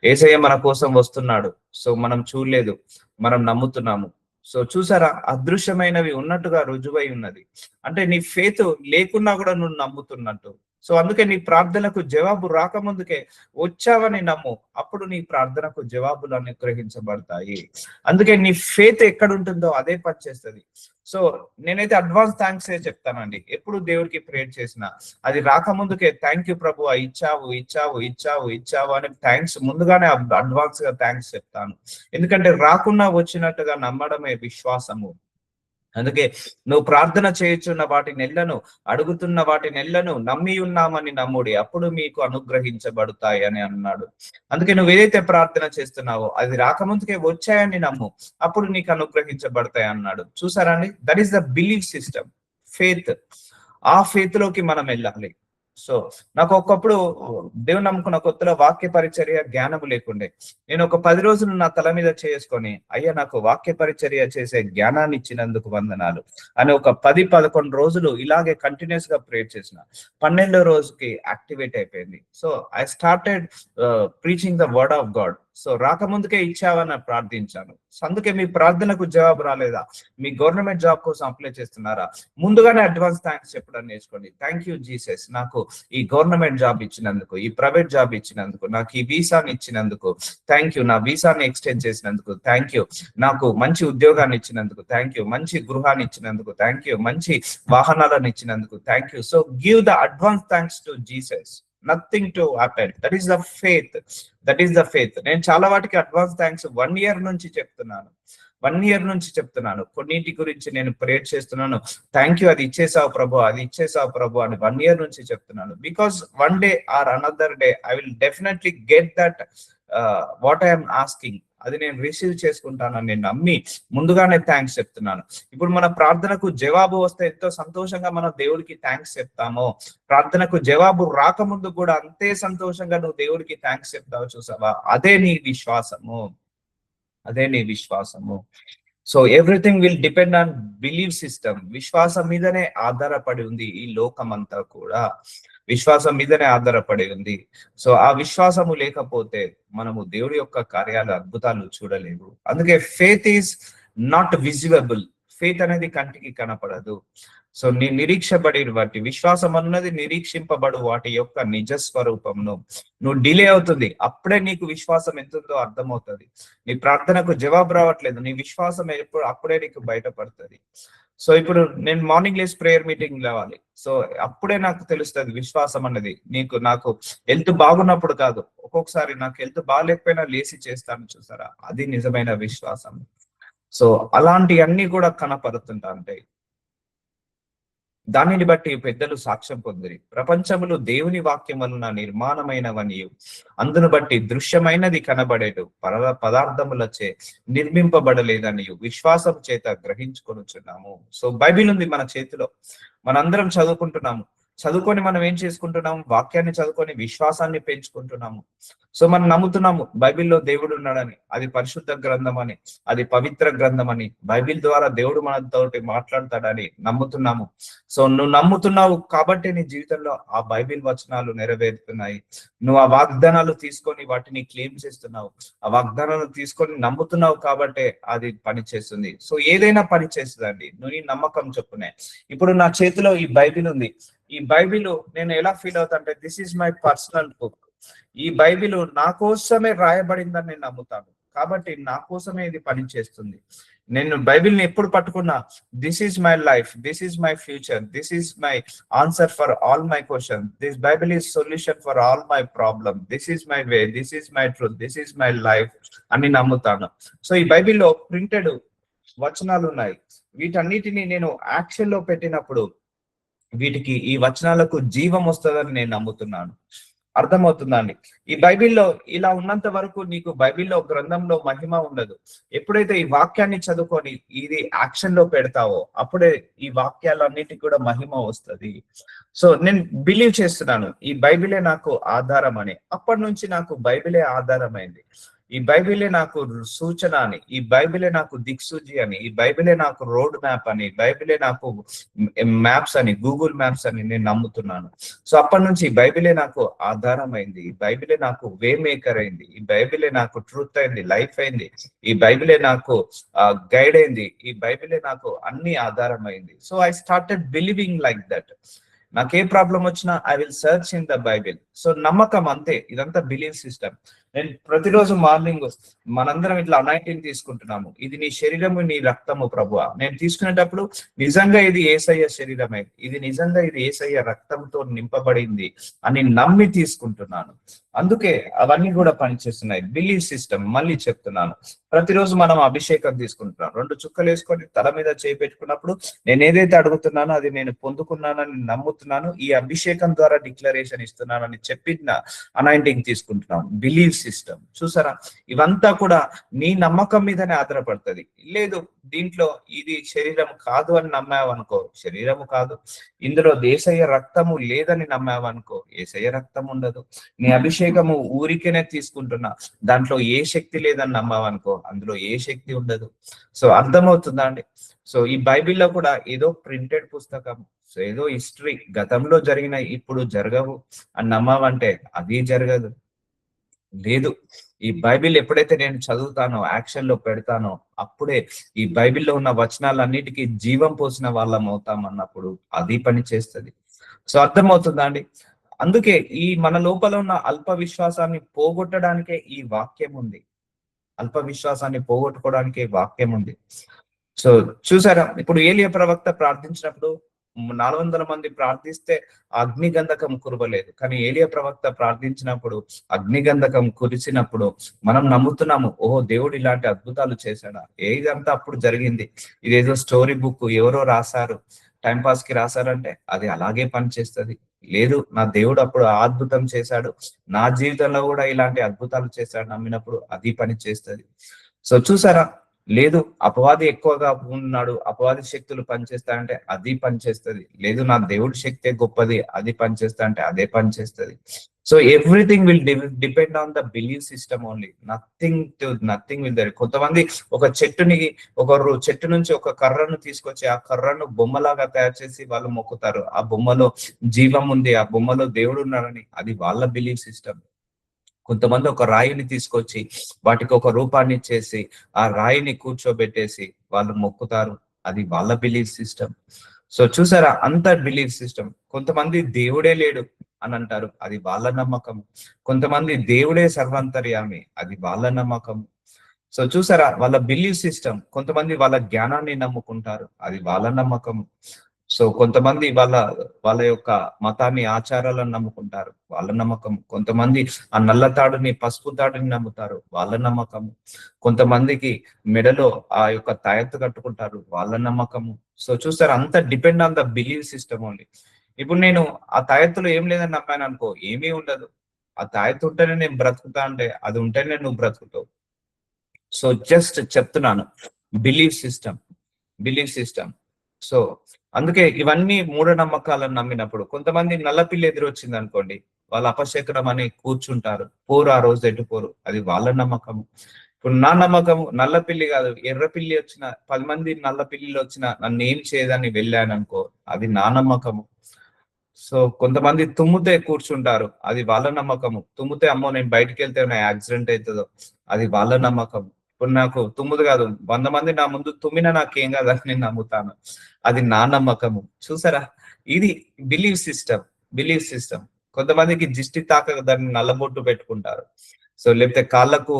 యేసయ్య మన కోసం వస్తున్నాడు, సో మనం చూడలేదు, మనం నమ్ముతున్నాము. సో చూసారా, అదృశ్యమైనవి ఉన్నట్టుగా రుజువై ఉన్నది. అంటే నీ ఫేత్ లేకున్నా కూడా నువ్వు నమ్ముతున్నట్టు. సో అందుకే నీ ప్రార్థనకు జవాబు రాకముందుకే వచ్చావని నమ్ము, అప్పుడు నీ ప్రార్థనకు జవాబులు అనుగ్రహించబడతాయి. అందుకే నీ ఫేత్ ఎక్కడ ఉంటుందో అదే పని చేస్తుంది. సో నేనైతే అడ్వాన్స్ థ్యాంక్స్ చెప్తానండి. ఎప్పుడు దేవుడికి ప్రేయర్ చేసినా అది రాకముందుకే థ్యాంక్ యూ ప్రభు, ఇచ్చావు అని థ్యాంక్స్ ముందుగానే అడ్వాన్స్ గా థ్యాంక్స్ చెప్తాను. ఎందుకంటే రాకుండా వచ్చినట్టుగా నమ్మడమే విశ్వాసము. అందుకే నువ్వు ప్రార్థన చేయుచున్న వాటి నెలను, అడుగుతున్న వాటి నెలను నమ్మి ఉన్నామని నమ్ముడి, అప్పుడు మీకు అనుగ్రహించబడతాయి అని అన్నాడు. అందుకే నువ్వు ఏదైతే ప్రార్థన చేస్తున్నావో అది రాకముందుకే వచ్చాయని నమ్ము, అప్పుడు నీకు అనుగ్రహించబడతాయి అన్నాడు. చూసారా అండి, that is the belief system, faith. ఆ ఫేత్ లోకి మనం వెళ్ళాలి. సో నాకు ఒకప్పుడు దేవుని నమ్ముకున్న కొత్తలో వాక్య పరిచర్య జ్ఞానము లేకుండే. నేను ఒక 10 రోజులు నా తల మీద చేసుకొని, అయ్యా నాకు వాక్య పరిచర్య చేసే జ్ఞానాన్ని ఇచ్చినందుకు వందనాలు అని ఒక 10-11 రోజులు ఇలాగే కంటిన్యూస్ గా ప్రేయర్ చేసిన. 12వ రోజుకి యాక్టివేట్ అయిపోయింది. So I started preaching the word of God. So రాకముందుకే ఇచ్చావని ప్రార్థించాను. అందుకే మీ ప్రార్థనకు జవాబు రాలేదా? మీ గవర్నమెంట్ జాబ్ కోసం అప్లై చేస్తున్నారా? ముందుగానే అడ్వాన్స్ థ్యాంక్స్ చెప్పడం నేర్చుకోండి. థ్యాంక్ యూ జీసస్, నాకు ఈ గవర్నమెంట్ జాబ్ ఇచ్చినందుకు, ఈ ప్రైవేట్ జాబ్ ఇచ్చినందుకు, నాకు ఈ వీసాని ఇచ్చినందుకు థ్యాంక్ యూ, నా వీసాని ఎక్స్టెండ్ చేసినందుకు థ్యాంక్ యూ, నాకు మంచి ఉద్యోగాన్ని ఇచ్చినందుకు థ్యాంక్ యూ, మంచి గృహాన్ని ఇచ్చినందుకు థ్యాంక్ యూ, మంచి వాహనాలను ఇచ్చినందుకు thank you. So give the advance thanks to Jesus. Nothing to happen. That is the faith. నేను చాలా వాటికి అడ్వాన్స్ థ్యాంక్స్ 1 year నుంచి చెప్తున్నాను. కొన్నింటి గురించి నేను ప్రేయర్ చేస్తున్నాను. థ్యాంక్ యూ, అది ఇచ్చేసావు ప్రభు అని 1 year నుంచి చెప్తున్నాను. Because one day or another day I will definitely get that what I'm asking. అది నేను రిసీవ్ చేసుకుంటానని నేను నమ్మి ముందుగానే థ్యాంక్స్ చెప్తున్నాను. ఇప్పుడు మన ప్రార్థనకు జవాబు వస్తే ఎంతో సంతోషంగా మనం దేవుడికి థ్యాంక్స్ చెప్తామో, ప్రార్థనకు జవాబు రాకముందు కూడా అంతే సంతోషంగా నువ్వు దేవుడికి థ్యాంక్స్ చెప్తావు. చూసావా, అదే నీ విశ్వాసము. So everything will depend on believe system. విశ్వాసం మీదనే ఆధారపడి ఉంది ఈ లోకం అంతా కూడా, విశ్వాసం మీదనే ఆధారపడి ఉంది. సో ఆ విశ్వాసము లేకపోతే మనము దేవుడి యొక్క కార్యాలు, అద్భుతాలు చూడలేవు. అందుకే faith is not visible. Faith అనేది కంటికి కనపడదు. సో నీ నిరీక్షబడి వాటి, విశ్వాసం అన్నది నిరీక్షింపబడు వాటి యొక్క నిజ స్వరూపమును. నువ్వు డిలే అవుతుంది, అప్పుడే నీకు విశ్వాసం ఎంతుందో అర్థమవుతుంది. నీ ప్రార్థనకు జవాబు రావట్లేదు, నీ విశ్వాసం అప్పుడే నీకు బయటపడుతుంది. సో ఇప్పుడు నేను మార్నింగ్ లేసి ప్రేయర్ మీటింగ్ లేవాలి. సో అప్పుడే నాకు తెలుస్తుంది విశ్వాసం అన్నది. నాకు హెల్త్ బాగున్నప్పుడు కాదు, ఒక్కొక్కసారి నాకు హెల్త్ బాగాలేకపోయినా లేసి చేస్తాను. చూసారా, అది నిజమైన విశ్వాసం. సో అలాంటి అన్ని కూడా కనపడుతుంటా ఉంటాయి. దానిని బట్టి పెద్దలు సాక్ష్యం పొందిరి. ప్రపంచములు దేవుని వాక్యం వలన నిర్మాణమైనవనియు, అందును బట్టి దృశ్యమైనది కనబడేటు పదార్థములచే నిర్మింపబడలేదనియు విశ్వాసం చేత గ్రహించుకొనుచున్నాము. సో బైబిల్ ఉంది మన చేతిలో, మనందరం చదువుకుంటున్నాము. చదువుకొని మనం ఏం చేసుకుంటున్నాము? వాక్యాన్ని చదువుకొని విశ్వాసాన్ని పెంచుకుంటున్నాము. సో మనం నమ్ముతున్నాము బైబిల్లో దేవుడు ఉన్నాడని, అది పరిశుద్ధ గ్రంథం అని, అది పవిత్ర గ్రంథం అని, బైబిల్ ద్వారా దేవుడు మనతోటి మాట్లాడతాడని నమ్ముతున్నాము. సో నువ్వు నమ్ముతున్నావు కాబట్టి నీ జీవితంలో ఆ బైబిల్ వచనాలు నెరవేరుతున్నాయి. నువ్వు ఆ వాగ్దానాలు తీసుకొని వాటిని క్లెయిమ్ చేస్తున్నావు. ఆ వాగ్దానాలు తీసుకొని నమ్ముతున్నావు కాబట్టే అది పని చేస్తుంది. సో ఏదైనా పని చేస్తుందండి నువ్వు నీ నమ్మకం చొప్పునే. ఇప్పుడు నా చేతిలో ఈ బైబిల్ ఉంది. ఈ బైబిల్ నేను ఎలా ఫీల్ అవుతా అంటే this is my personal book. ఈ బైబిల్ నా కోసమే రాయబడిందని నేను నమ్ముతాను. కాబట్టి నా కోసమే ఇది పని చేస్తుంది. నేను బైబిల్ని ఎప్పుడు పట్టుకున్నా, this is my life, this is my future, this is my answer for all my question, this Bible is solution for all my problem, this is my way, this is my truth, this is my life అని నమ్ముతాను. So ఈ బైబిల్లో printed వచనాలు ఉన్నాయి. వీటన్నిటిని నేను action లో పెట్టినప్పుడు వీటికి, ఈ వచనాలకు జీవం వస్తుందని నేను నమ్ముతున్నాను. అర్థమవుతుందండి? ఈ బైబిల్లో ఇలా ఉన్నంత వరకు నీకు బైబిల్లో గ్రంథంలో మహిమ ఉండదు. ఎప్పుడైతే ఈ వాక్యాన్ని చదువుకొని ఇది యాక్షన్ లో పెడతావో అప్పుడే ఈ వాక్యాలన్నిటికీ కూడా మహిమ వస్తుంది. సో నేను బిలీవ్ చేస్తున్నాను ఈ బైబిలే నాకు ఆధారం అని. అప్పటి నుంచి నాకు బైబిలే ఆధారమైంది. ఈ బైబిలే నాకు సూచన అని, ఈ బైబిలే నాకు దిక్సూచి అని, ఈ బైబిలే నాకు రోడ్ మ్యాప్ అని, బైబిలే నాకు మ్యాప్స్ అని, గూగుల్ మ్యాప్స్ అని నేను నమ్ముతున్నాను. సో అప్పటి నుంచి ఈ బైబిలే నాకు ఆధారం అయింది. ఈ బైబిలే నాకు వే మేకర్ అయింది. ఈ బైబిలే నాకు ట్రూత్ అయింది, లైఫ్ అయింది. ఈ బైబిలే నాకు గైడ్ అయింది. ఈ బైబిలే నాకు అన్ని ఆధారం అయింది. So I started believing like that. నాకే ప్రాబ్లం వచ్చినా I will search in the Bible. So నమ్మకం అంతే, ఇదంతా బిలీవ్ సిస్టమ్. నేను ప్రతిరోజు మార్నింగ్ మనందరం ఇట్లా అనాయింటింగ్ తీసుకుంటున్నాము. ఇది నీ శరీరము, నీ రక్తము ప్రభువా. నేను తీసుకునేటప్పుడు నిజంగా ఇది యేసయ్య శరీరమే, ఇది నిజంగా ఇది యేసయ్య రక్తంతో నింపబడింది అని నమ్మి తీసుకుంటున్నాను. అందుకే అవన్నీ కూడా పనిచేస్తున్నాయి. Believe system. మళ్ళీ చెప్తున్నాను, ప్రతిరోజు మనం అభిషేకం తీసుకుంటున్నాం. 2 చుక్కలు వేసుకొని తల మీద చేయి పెట్టుకున్నప్పుడు నేను ఏదైతే అడుగుతున్నానో అది నేను పొందుకున్నానని నమ్ముతున్నాను. ఈ అభిషేకం ద్వారా డిక్లరేషన్ ఇస్తున్నానని చెప్పిన అనాయింటింగ్ తీసుకుంటున్నాం. Believe system. చూసారా, ఇవంతా కూడా నీ నమ్మకం మీదనే ఆధారపడుతుంది. లేదు దీంట్లో ఇది శరీరం కాదు అని నమ్మావనుకో, శరీరము కాదు. ఇందులో యేసయ్య రక్తము లేదని నమ్మావనుకో, యేసయ్య రక్తం ఉండదు. నీ అభిషేకము ఊరికేనే తీసుకుంటున్నా, దాంట్లో ఏ శక్తి లేదని నమ్మావనుకో, అందులో ఏ శక్తి ఉండదు. సో అర్థమవుతుందా అండి? సో ఈ బైబిల్లో కూడా ఏదో ప్రింటెడ్ పుస్తకం, సో ఏదో హిస్టరీ, గతంలో జరిగిన ఇప్పుడు జరగవు అని నమ్మావంటే అది జరగదు. లేదు, ఈ బైబిల్ ఎప్పుడైతే నేను చదువుతానో, యాక్షన్ లో పెడతానో, అప్పుడే ఈ బైబిల్లో ఉన్న వచనాలన్నిటికీ జీవం పోసిన వాళ్ళం అవుతాం అన్నప్పుడు అది పని చేస్తుంది. సో అర్థమవుతుందా అండి? అందుకే ఈ మన లోపల ఉన్న అల్ప విశ్వాసాన్ని పోగొట్టడానికే ఈ వాక్యం ఉంది. అల్ప విశ్వాసాన్ని పోగొట్టుకోవడానికే వాక్యం ఉంది. సో చూసారా, ఇప్పుడు ఏలియా ప్రవక్త ప్రార్థించినప్పుడు 400 మంది ప్రార్థిస్తే అగ్నిగంధకం కురవలేదు. కానీ ఏలియా ప్రవక్త ప్రార్థించినప్పుడు అగ్నిగంధకం కురిసినప్పుడు మనం నమ్ముతున్నాము, ఓహో దేవుడు ఇలాంటి అద్భుతాలు చేశాడా. ఏదంతా అప్పుడు జరిగింది, ఇదేదో స్టోరీ బుక్ ఎవరో రాశారు, టైం పాస్ కి రాశారంటే అది అలాగే పనిచేస్తుంది. లేదు, నా దేవుడు అప్పుడు అద్భుతం చేశాడు, నా జీవితంలో కూడా ఇలాంటి అద్భుతాలు చేశాడు నమ్మినప్పుడు అది పని చేస్తుంది. సో చూసారా, లేదు అపవాది ఎక్కువగా ఉన్నాడు, అపవాది శక్తులు పనిచేస్తాయంటే అది పనిచేస్తుంది. లేదు నా దేవుడి శక్తే గొప్పది, అది పనిచేస్తా అంటే అదే పనిచేస్తుంది. So everything will depend on the believe system only. Nothing will there. కొంతమంది ఒక చెట్టు నుంచి ఒక కర్రను తీసుకొచ్చి ఆ కర్రను బొమ్మలాగా తయారు చేసి వాళ్ళు మొక్కుతారు. ఆ బొమ్మలో జీవం ఉంది, ఆ బొమ్మలో దేవుడు ఉన్నాడని, అది వాళ్ళ బిలీవ్ సిస్టమ్. కొంతమంది ఒక రాయిని తీసుకొచ్చి వాటికి ఒక రూపాన్ని ఇచ్చేసి ఆ రాయిని కూర్చోబెట్టేసి వాళ్ళు మొక్కుతారు, అది వాళ్ళ బిలీఫ్ సిస్టమ్. సో చూసారా, అంత బిలీఫ్ సిస్టమ్. కొంతమంది దేవుడే లేడు అని అంటారు, అది వాళ్ళ నమ్మకం. కొంతమంది దేవుడే సర్వాంతర్యామి, అది వాళ్ళ నమ్మకం. సో చూసారా, వాళ్ళ బిలీఫ్ సిస్టమ్. కొంతమంది వాళ్ళ జ్ఞానాన్ని నమ్ముకుంటారు, అది వాళ్ళ నమ్మకం. సో కొంతమంది వాళ్ళ యొక్క మతాన్ని, ఆచారాలను నమ్ముకుంటారు, వాళ్ళ నమ్మకం. కొంతమంది ఆ నల్ల తాడుని, పసుపు తాడుని నమ్ముతారు, వాళ్ళ నమ్మకం. కొంతమందికి మెడలో ఆ యొక్క తాయత్తు కట్టుకుంటారు, వాళ్ళ నమ్మకము. సో చూస్తారు, అంత depend on the believe system only. ఇప్పుడు నేను ఆ తాయత్తులో ఏం లేదని నమ్మాను అనుకో, ఏమీ ఉండదు. ఆ తాయత్తు ఉంటేనే నేను బ్రతుకుతా అంటే అది ఉంటేనే నువ్వు బ్రతుకుతావు. సో జస్ట్ చెప్తున్నాను, బిలీవ్ సిస్టమ్. సో అందుకే ఇవన్నీ మూఢనమ్మకాలను నమ్మినప్పుడు కొంతమంది నల్లపిల్లి ఎదురొచ్చింది అనుకోండి, వాళ్ళ అపశకునం అని కూర్చుంటారు, పోరు, ఆ రోజు ఎటు పోరు, అది వాళ్ళ నమ్మకం. ఇప్పుడు నా నమ్మకం నల్ల పిల్లి కాదు, ఎర్ర పిల్లి వచ్చిన 10 మంది నల్ల పిల్లిలు వచ్చిన నన్ను ఏం చేయదని వెళ్ళాను అనుకో, అది నా నమ్మకము. సో కొంతమంది తుమ్ముతే కూర్చుంటారు, అది వాళ్ళ నమ్మకము. తుమ్ముతే అమ్మో నేను బయటికి వెళ్తే నా యాక్సిడెంట్ అవుతుందో, అది వాళ్ళ నమ్మకం. ఇప్పుడు నాకు తుమ్ముదు కాదు, 100 మంది నా ముందు తుమ్మినా నాకేం కాదని నేను నమ్ముతాను, అది నా నమ్మకము. చూసారా, ఇది బిలీవ్ సిస్టమ్. Believe system. కొంతమందికి దిష్టి తాకదని నల్లబొట్టు పెట్టుకుంటారు, సో లేకపోతే కాళ్ళకు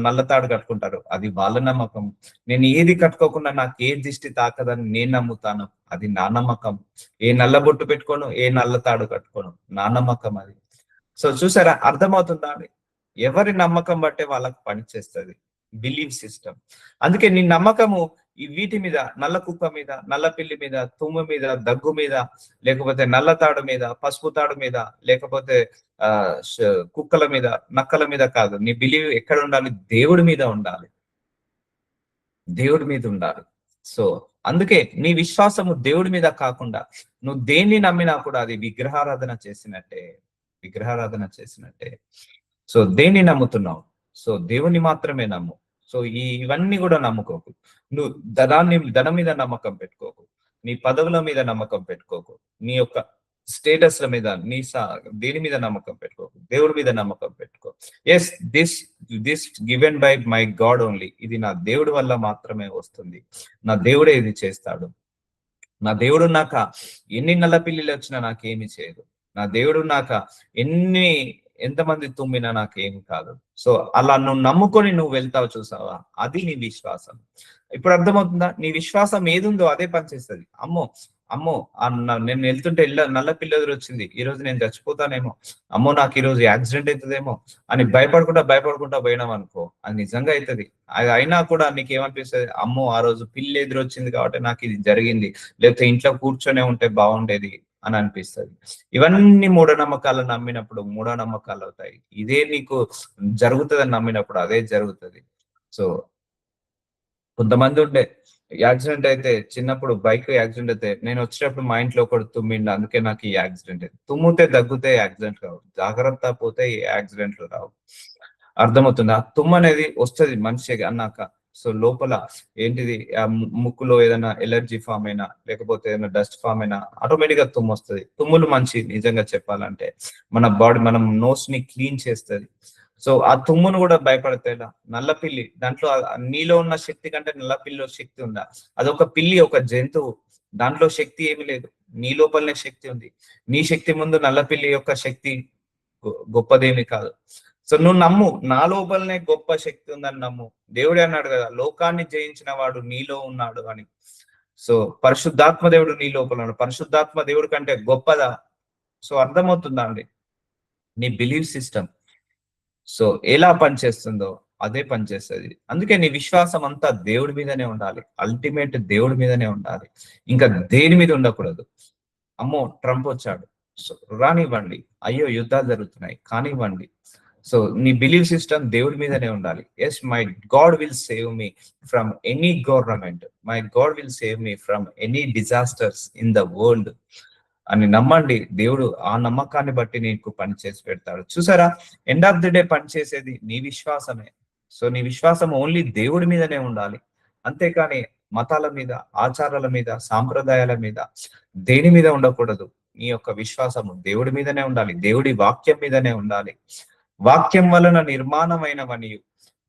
నల్ల తాడు కట్టుకుంటారు, అది వాళ్ళ నమ్మకం. నేను ఏది కట్టుకోకుండా నాకు ఏ దిష్టి తాకదని నేను నమ్ముతాను, అది నా నమ్మకం. ఏ నల్ల బొట్టు పెట్టుకోను, ఏ నల్ల తాడు కట్టుకోను, నా నమ్మకం అది. సో చూసారా, అర్థమవుతుందా అండి? ఎవరి నమ్మకం బట్టే వాళ్ళకి పనిచేస్తుంది బిలీవ్ సిస్టమ్. అందుకే నీ నమ్మకము ఈ వీటి మీద, నల్ల కుక్క మీద, నల్ల పిల్లి మీద, తుమ్ము మీద, దగ్గు మీద, లేకపోతే నల్ల తాడు మీద, పసుపు తాడు మీద, లేకపోతే ఆ కుక్కల మీద, నక్కల మీద కాదు. నీ బిలీవ్ ఎక్కడ ఉండాలి? దేవుడి మీద ఉండాలి, దేవుడి మీద ఉండాలి. సో అందుకే నీ విశ్వాసము దేవుడి మీద కాకుండా నువ్వు దేన్ని నమ్మినా కూడా అది విగ్రహారాధన చేసినట్టే, విగ్రహారాధన చేసినట్టే. సో దేన్ని నమ్ముతున్నావు? సో దేవుని మాత్రమే నమ్ము. సో ఇవన్నీ కూడా నమ్ముకోకు. నువ్వు ధనం మీద నమ్మకం పెట్టుకోకు, నీ పదవుల మీద నమ్మకం పెట్టుకోకు, నీ యొక్క స్టేటస్ల మీద, దేని మీద నమ్మకం పెట్టుకోకు, దేవుడి మీద నమ్మకం పెట్టుకో. Yes, this given by my God only. ఇది నా దేవుడి వల్ల మాత్రమే వస్తుంది, నా దేవుడే ఇది చేస్తాడు. నా దేవుడు నాక ఎన్ని నల్ల పిల్లిలు వచ్చినా నాకేమి చేయదు, నా దేవుడు నాక ఎంతమంది తుమ్మినా నాకేమి కాదు. సో అలా నువ్వు నమ్ముకొని నువ్వు వెళ్తావు, చూసావా, అది నీ విశ్వాసం. ఇప్పుడు అర్థమవుతుందా? నీ విశ్వాసం ఏదుందో అదే పనిచేస్తుంది. అమ్మో అమ్మో నేను వెళ్తుంటే నల్ల పిల్ల ఎదురొచ్చింది, ఈ రోజు నేను చచ్చిపోతానేమో, అమ్మో నాకు ఈ రోజు యాక్సిడెంట్ అవుతుందేమో అని భయపడుకుంటా పోయినాం అనుకో, అది నిజంగా అవుతుంది. అది అయినా కూడా నీకేమనిపిస్తుంది? అమ్మో ఆ రోజు పిల్లి ఎదురొచ్చింది కాబట్టి నాకు ఇది జరిగింది, లేకపోతే ఇంట్లో కూర్చొనే ఉంటే బాగుండేది అని అనిపిస్తుంది. ఇవన్నీ మూఢనమ్మకాలను నమ్మినప్పుడు మూఢనమ్మకాలు అవుతాయి. ఇదే నీకు జరుగుతుందని నమ్మినప్పుడు అదే జరుగుతుంది. సో కొంతమంది ఉండే యాక్సిడెంట్ అయితే, చిన్నప్పుడు బైక్ యాక్సిడెంట్ అయితే, నేను వచ్చేటప్పుడు మా ఇంట్లో ఒకటి తుమ్మిండు అందుకే నాకు ఈ యాక్సిడెంట్ అయింది. తుమ్మితే దగ్గుతే యాక్సిడెంట్ కావు, జాగ్రత్త పోతే ఈ యాక్సిడెంట్లు రావు. అర్థమవుతుందా? తుమ్ము అనేది వస్తుంది మనిషికి అన్నాక. సో లోపల ఏంటిది, ముక్కులో ఏదైనా ఎలర్జీ ఫామ్ అయినా, లేకపోతే ఏదైనా డస్ట్ ఫామ్ అయినా ఆటోమేటిక్ గా తుమ్ము వస్తుంది. తుమ్ములు మంచి, నిజంగా చెప్పాలంటే మన బాడీ, మనం నోస్ ని క్లీన్ చేస్తుంది. సో ఆ తుమ్మును కూడా భయపడతాయిలా. నల్లపిల్లి, దాంట్లో నీలో ఉన్న శక్తి కంటే నల్లపిల్లిలో శక్తి ఉందా? అదొక పిల్లి, ఒక జంతువు, దాంట్లో శక్తి ఏమి లేదు, నీ లోపలనే శక్తి ఉంది. నీ శక్తి ముందు నల్లపిల్లి యొక్క శక్తి గొప్పదేమి కాదు. సో నువ్వు నమ్ము, నా లోపలనే గొప్ప శక్తి ఉందని నమ్ము. దేవుడే అన్నాడు కదా, లోకాన్ని జయించిన వాడు నీలో ఉన్నాడు అని. సో పరిశుద్ధాత్మ దేవుడు నీ లోపల ఉన్నాడు. పరిశుద్ధాత్మ దేవుడి కంటే గొప్పదా? సో అర్థమవుతుందా అండి? నీ బిలీవ్ సిస్టమ్ సో ఎలా పనిచేస్తుందో అదే పనిచేస్తుంది. అందుకే నీ విశ్వాసం అంతా దేవుడి మీదనే ఉండాలి, అల్టిమేట్ దేవుడి మీదనే ఉండాలి, ఇంకా దేని మీద ఉండకూడదు. అమ్మో ట్రంప్ వచ్చాడు, సో రానివ్వండి, అయ్యో యుద్ధాలు జరుగుతున్నాయి కానివ్వండి. సో నీ బిలీవ్ సిస్టమ్ దేవుడి మీదనే ఉండాలి. Yes, my God will save me from any government, my God will save me from any disasters in the world అని నమ్మండి. దేవుడు ఆ నమ్మకాన్ని బట్టి నీకు పని చేసి పెడతాడు. చూసారా, ఎండ్ ఆఫ్ ది డే పనిచేసేది నీ విశ్వాసమే. సో నీ విశ్వాసం ఓన్లీ దేవుడి మీదనే ఉండాలి, అంతేకాని మతాల మీద, ఆచారాల మీద, సాంప్రదాయాల మీద, దేని మీద ఉండకూడదు. నీ యొక్క విశ్వాసము దేవుడి మీదనే ఉండాలి, దేవుడి వాక్యం మీదనే ఉండాలి. వాక్యం వలన నిర్మాణమైనవని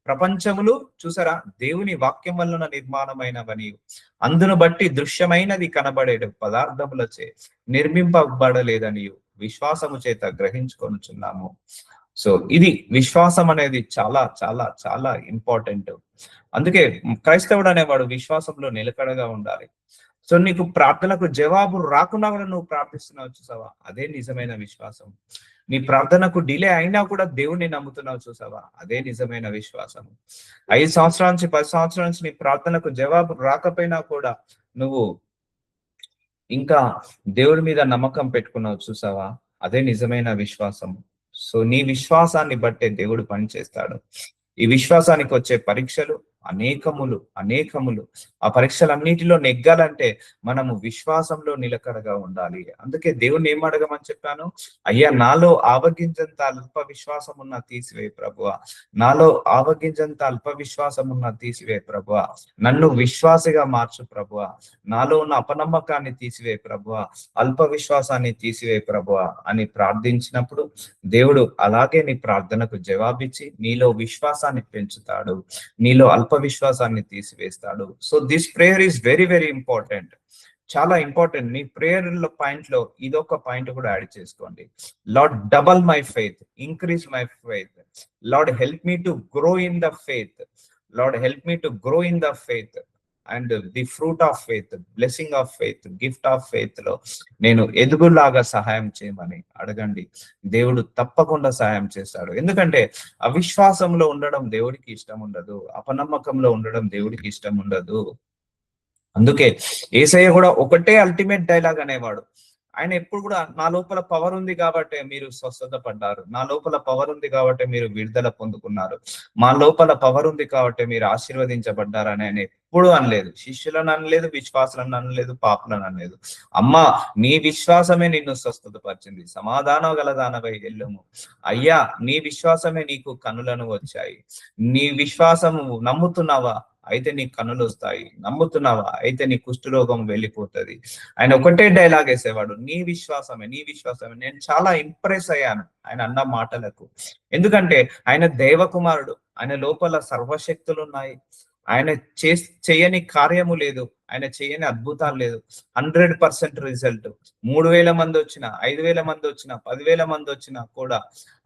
ప్రపంచములు, చూసారా, దేవుని వాక్యం వలన నిర్మాణమైనవని, అందును బట్టి దృశ్యమైనది కనబడే పదార్థములచే నిర్మింపబడలేదని విశ్వాసము చేత గ్రహించుకొనుచున్నాము. సో ఇది విశ్వాసం అనేది చాలా చాలా చాలా ఇంపార్టెంట్. అందుకే క్రైస్తవుడు అనేవాడు విశ్వాసంలో నిలకడగా ఉండాలి. సో నీకు ప్రార్థనకు జవాబు రాకుండా కూడా నువ్వు ప్రార్థిస్తున్నావు, చూసావా, అదే నిజమైన విశ్వాసం. నీ ప్రార్థనకు డిలే అయినా కూడా దేవుణ్ణి నమ్ముతున్నావు, చూసావా, అదే నిజమైన విశ్వాసం. 5 సంవత్సరాల నుంచి 10 సంవత్సరాల నుంచి నీ ప్రార్థనకు జవాబు రాకపోయినా కూడా నువ్వు ఇంకా దేవుడి మీద నమ్మకం పెట్టుకున్నావు, చూసావా, అదే నిజమైన విశ్వాసం. సో నీ విశ్వాసాన్ని బట్టే దేవుడు పనిచేస్తాడు. ఈ విశ్వాసానికి వచ్చే పరీక్షలు, అనేకములు ఆ పరీక్షలన్నిటిలో నెగ్గాలంటే మనము విశ్వాసంలో నిలకడగా ఉండాలి. అందుకే దేవుణ్ణి ఏం అడగమని చెప్పాను? అయ్యా, నాలో ఆవగింజంత అల్ప విశ్వాసం ఉన్న తీసివేయి ప్రభువా, నాలో ఆవగింజంత అల్ప విశ్వాసం ఉన్న తీసివేయి ప్రభువా, నన్ను విశ్వాసిగా మార్చు ప్రభువా, నాలో ఉన్న అపనమ్మకాన్ని తీసివేయి ప్రభువా, అల్ప విశ్వాసాన్ని తీసివేయి ప్రభువా అని ప్రార్థించినప్పుడు దేవుడు అలాగే నీ ప్రార్థనకు జవాబిచ్చి నీలో విశ్వాసాన్ని పెంచుతాడు, నీలో అల్ప విశ్వాసాన్ని తీసివేస్తాడు. So this prayer is very very important, చాలా ఇంపార్టెంట్. మీ ప్రేయర్ పాయింట్ లో ఇదొక పాయింట్ కూడా యాడ్ చేసుకోండి. Lord double my faith, increase my faith, Lord help me to grow in the faith, Lord help me to grow in the faith and the fruit of faith, blessing of faith, gift of faith లో నేను ఎదుగులాగా సహాయం చేయమని అడగండి. దేవుడు తప్పకుండా సహాయం చేస్తాడు. ఎందుకంటే అవిశ్వాసంలో ఉండడం దేవుడికి ఇష్టం ఉండదు, అపనమ్మకంలో ఉండడం దేవుడికి ఇష్టం ఉండదు. అందుకే యేసయ్య కూడా ఒకటే అల్టిమేట్ డైలాగ్ అనేవాడు. ఆయన ఎప్పుడు కూడా నా లోపల పవర్ ఉంది కాబట్టి మీరు స్వస్థత పడ్డారు, నా లోపల పవర్ ఉంది కాబట్టి మీరు విడుదల పొందుకున్నారు, మా లోపల పవర్ ఉంది కాబట్టి మీరు ఆశీర్వదించబడ్డారు అని ఆయన ఎప్పుడు అనలేదు. శిష్యులను అనలేదు, విశ్వాసులను అనలేదు, పాపులను అనలేదు. అమ్మా, నీ విశ్వాసమే నిన్ను స్వస్థత పరిచింది, సమాధానం గల దానవై వెళ్ళము. అయ్యా, నీ విశ్వాసమే నీకు కనులను వచ్చాయి, నీ విశ్వాసము నమ్ముతున్నావా అయితే నీ కన్నులు వస్తాయి, నమ్ముతున్నావా అయితే నీ కుష్ఠరోగం వెళ్ళిపోతుంది. ఆయన ఒకటే డైలాగ్ వేసేవాడు, నీ విశ్వాసమే, నీ విశ్వాసమే. నేను చాలా ఇంప్రెస్ అయ్యాను ఆయన అన్న మాటలకు. ఎందుకంటే ఆయన దైవకుమారుడు, ఆయన లోపల సర్వశక్తులు ఉన్నాయి, ఆయన చేయని కార్యము లేదు, ఆయన చేయని అద్భుతాలు లేదు. 100% రిజల్ట్. 3000 మంది వచ్చినా, 5000 మంది వచ్చినా, 10,000 మంది వచ్చినా కూడా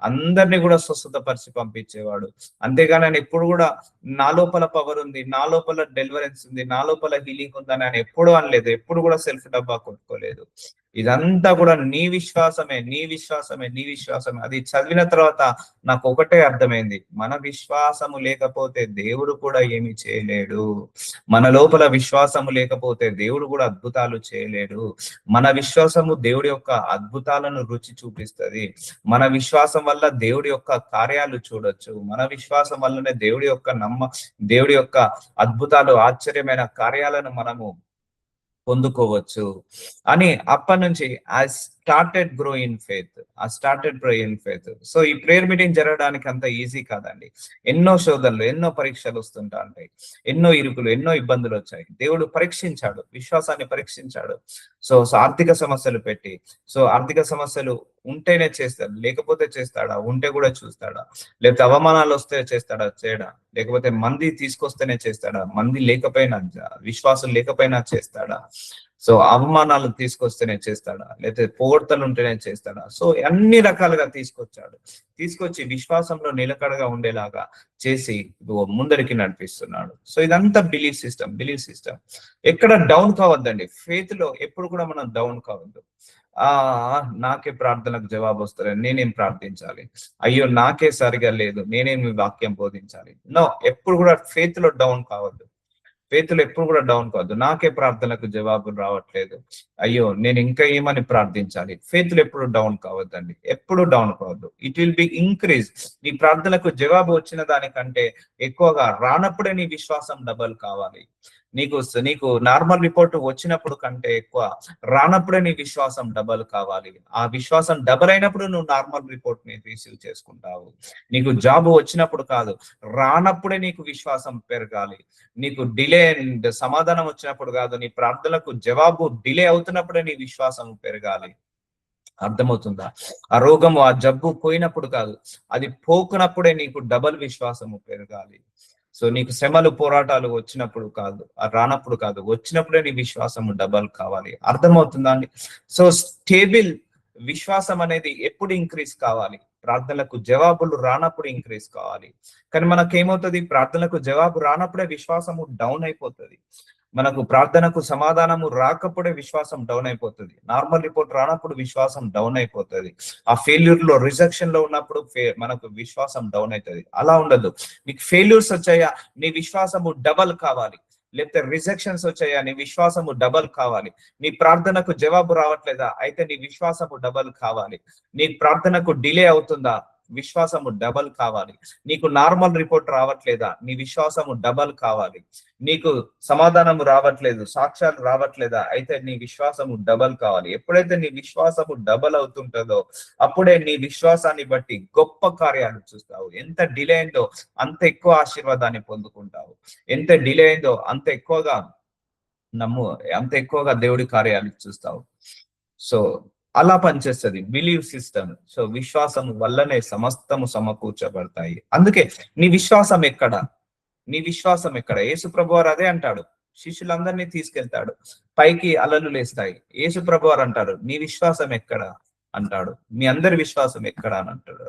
అందరినీ కూడా స్వస్థత పరిచి పంపించేవాడు. అంతేగాని ఆయన ఎప్పుడు కూడా నా లోపల పవర్ ఉంది, నా లోపల డెలివరెన్స్ ఉంది, నా లోపల హీలింగ్ ఉందని ఆయన ఎప్పుడు అనలేదు, ఎప్పుడు కూడా సెల్ఫ్ డబ్బా కొట్టుకోలేదు. ఇదంతా కూడా నీ విశ్వాసమే, నీ విశ్వాసమే, నీ విశ్వాసమే. అది చదివిన తర్వాత నాకు ఒకటే అర్థమైంది, మన విశ్వాసము లేకపోతే దేవుడు కూడా ఏమి చేయలేడు. మన లోపల విశ్వాసము లేకపోతే దేవుడు కూడా అద్భుతాలు చేయలేడు. మన విశ్వాసము దేవుడి యొక్క అద్భుతాలను రుచి చూపిస్తుంది. మన విశ్వాసం వల్ల దేవుడి యొక్క కార్యాలు చూడొచ్చు. మన విశ్వాసం వల్లనే దేవుడి యొక్క అద్భుతాలు, ఆశ్చర్యమైన కార్యాలను మనము పొందుకోవచ్చు అని అప్పటి నుంచి I started grow in faith. So ఈ ప్రేయర్ మీటింగ్ జరగడానికి అంత ఈజీ కాదండి. ఎన్నో శోధనలు, ఎన్నో పరీక్షలు వస్తుంటా ఉంటాయి, ఎన్నో ఇరుకులు, ఎన్నో ఇబ్బందులు వచ్చాయి. దేవుడు పరీక్షించాడు, విశ్వాసాన్ని పరీక్షించాడు. సో ఆర్థిక సమస్యలు పెట్టి, సో ఆర్థిక సమస్యలు ఉంటేనే చేస్తాడు, లేకపోతే చేస్తాడా? ఉంటే కూడా చూస్తాడా? లేకపోతే అవమానాలు వస్తే చేస్తాడా? చేయడా? లేకపోతే మంది తీసుకొస్తేనే చేస్తాడా? మంది లేకపోయినా, విశ్వాసం లేకపోయినా చేస్తాడా? సో అవమానాలు తీసుకొస్తేనే చేస్తాడా? లేకపోతే పొగడ్తలు ఉంటేనే చేస్తాడా? సో అన్ని రకాలుగా తీసుకొచ్చి విశ్వాసంలో నిలకడగా ఉండేలాగా చేసి ముందరికి నడిపిస్తున్నాడు. సో ఇదంతా బిలీఫ్ సిస్టమ్. ఎక్కడ డౌన్ కావద్దండి. ఫెయిత్ లో ఎప్పుడు కూడా మనం డౌన్ కావద్దు. నాకే ప్రార్థనకు జవాబు వస్తుంది, నేనేం ప్రార్థించాలి, అయ్యో నాకే సరిగా లేదు, నేనేం వాక్యం బోధించాలి. నో, ఎప్పుడు కూడా ఫెయిత్ లో డౌన్ కావద్దు. ఫెయిత్లో ఎప్పుడు కూడా డౌన్ కావద్దు. నాకే ప్రార్థనకు జవాబులు రావట్లేదు, అయ్యో నేను ఇంకా ఏమని ప్రార్థించాలి. ఫెయిత్లో ఎప్పుడు డౌన్ కావద్దండి, ఎప్పుడు డౌన్ కావద్దు. It will be increase. నీ ప్రార్థనకు జవాబు వచ్చిన దానికంటే ఎక్కువగా రానప్పుడే నీ విశ్వాసం డబల్ కావాలి. నీకు నార్మల్ రిపోర్ట్ వచ్చినప్పుడు కంటే ఎక్కువ రానప్పుడే నీ విశ్వాసం డబల్ కావాలి. ఆ విశ్వాసం డబల్ అయినప్పుడు నువ్వు నార్మల్ రిపోర్ట్ ని రిసీవ్ చేసుకుంటావు. నీకు జాబ్ వచ్చినప్పుడు కాదు, రానప్పుడే నీకు విశ్వాసం పెరగాలి. నీకు డిలే సమాధానం వచ్చినప్పుడు కాదు, నీ ప్రార్థనలకు జవాబు డిలే అవుతున్నప్పుడే నీ విశ్వాసం పెరగాలి. అర్థమవుతుందా? ఆ రోగము, ఆ జబ్బు పోయినప్పుడు కాదు, అది పోకునప్పుడే నీకు డబల్ విశ్వాసము పెరగాలి. సో నీకు శ్రమలు, పోరాటాలు వచ్చినప్పుడు కాదు, రానప్పుడు కాదు, వచ్చినప్పుడే నీ విశ్వాసము డబల్ కావాలి. అర్థమవుతుందా అండి? సో స్టేబుల్ విశ్వాసం అనేది ఎప్పుడు ఇంక్రీజ్ కావాలి? ప్రార్థనలకు జవాబులు రానప్పుడు ఇంక్రీజ్ కావాలి. కానీ మనకేమవుతుంది? ప్రార్థనలకు జవాబు రానప్పుడే విశ్వాసము డౌన్ అయిపోతుంది. మనకు ప్రార్థనకు సమాధానము రాకపోతే విశ్వాసం డౌన్ అయిపోతుంది. నార్మల్ రిపోర్ట్ రానప్పుడు విశ్వాసం డౌన్ అయిపోతుంది. ఆ ఫెయిల్యూర్ లో, రిజెక్షన్ లో ఉన్నప్పుడు మనకు విశ్వాసం డౌన్ అవుతుంది. అలా ఉండదు. నీకు ఫెయిల్యూర్స్ వచ్చాయా, నీ విశ్వాసము డబల్ కావాలి. లేకపోతే రిజెక్షన్స్ వచ్చాయా, నీ విశ్వాసము డబల్ కావాలి. నీ ప్రార్థనకు జవాబు రావట్లేదా, అయితే నీ విశ్వాసము డబల్ కావాలి. నీ ప్రార్థనకు డిలే అవుతుందా, విశ్వాసము డబల్ కావాలి. నీకు నార్మల్ రిపోర్ట్ రావట్లేదా? నీ విశ్వాసము డబల్ కావాలి. నీకు సమాధానము రావట్లేదు, సాక్ష్యాలు రావట్లేదా? అయితే నీ విశ్వాసము డబల్ కావాలి. ఎప్పుడైతే నీ విశ్వాసము డబల్ అవుతుంటుందో అప్పుడే నీ విశ్వాసాన్ని బట్టి గొప్ప కార్యాలు చూస్తావు. ఎంత డిలే అయిందో అంత ఎక్కువ ఆశీర్వాదాన్ని పొందుకుంటావు. ఎంత డిలే అయిందో అంత ఎక్కువగా దేవుడి కార్యాలు చూస్తావు. సో అలా పనిచేస్తుంది బిలీవ్ సిస్టమ్. సో విశ్వాసం వల్లనే సమస్తము సమకూర్చబడతాయి. అందుకే నీ విశ్వాసం ఎక్కడ? నీ విశ్వాసం ఎక్కడ? యేసు ప్రభువారు అదే అంటాడు, శిష్యులందరినీ తీసుకెళ్తాడు, పైకి అలలు లేస్తాయి. యేసు ప్రభువారు అంటాడు, నీ విశ్వాసం ఎక్కడ అంటాడు, మీ అందరి విశ్వాసం ఎక్కడ అని అంటాడు.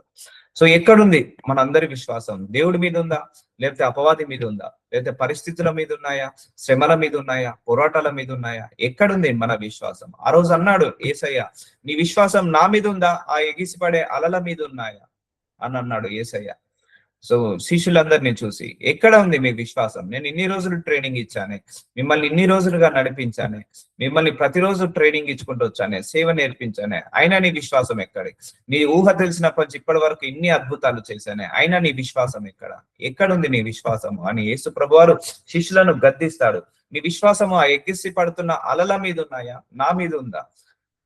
సో ఎక్కడుంది మనందరి విశ్వాసం? దేవుడి మీద ఉందా, లేకపోతే అపవాది మీద ఉందా, లేకపోతే పరిస్థితుల మీద ఉన్నాయా, శ్రమల మీద ఉన్నాయా, పోరాటాల మీద ఉన్నాయా? ఎక్కడుంది మన విశ్వాసం? ఆ రోజు అన్నాడు యేసయ్య, నీ విశ్వాసం నా మీద ఉందా, ఆ ఎగిసిపడే అలల మీద ఉన్నాయా అని అన్నాడు యేసయ్య. సో శిష్యులందరినీ చూసి, ఎక్కడ ఉంది మీ విశ్వాసం? నేను ఇన్ని రోజులు ట్రైనింగ్ ఇచ్చానే, మిమ్మల్ని ఇన్ని రోజులుగా నడిపించానే, మిమ్మల్ని ప్రతిరోజు ట్రైనింగ్ ఇచ్చుకుంటూ వచ్చానే, సేవ నేర్పించానే, అయినా నీ విశ్వాసం ఎక్కడి? నీ ఊహ తెలిసినప్పటి నుంచి ఇప్పటి వరకు ఇన్ని అద్భుతాలు చేశానే, అయినా నీ విశ్వాసం ఎక్కడ? ఎక్కడుంది నీ విశ్వాసము అని యేసు ప్రభువారు శిష్యులను గద్దిస్తాడు. నీ విశ్వాసము ఆ ఎగిసి పడుతున్న అలల మీద ఉన్నాయా, నా మీద ఉందా?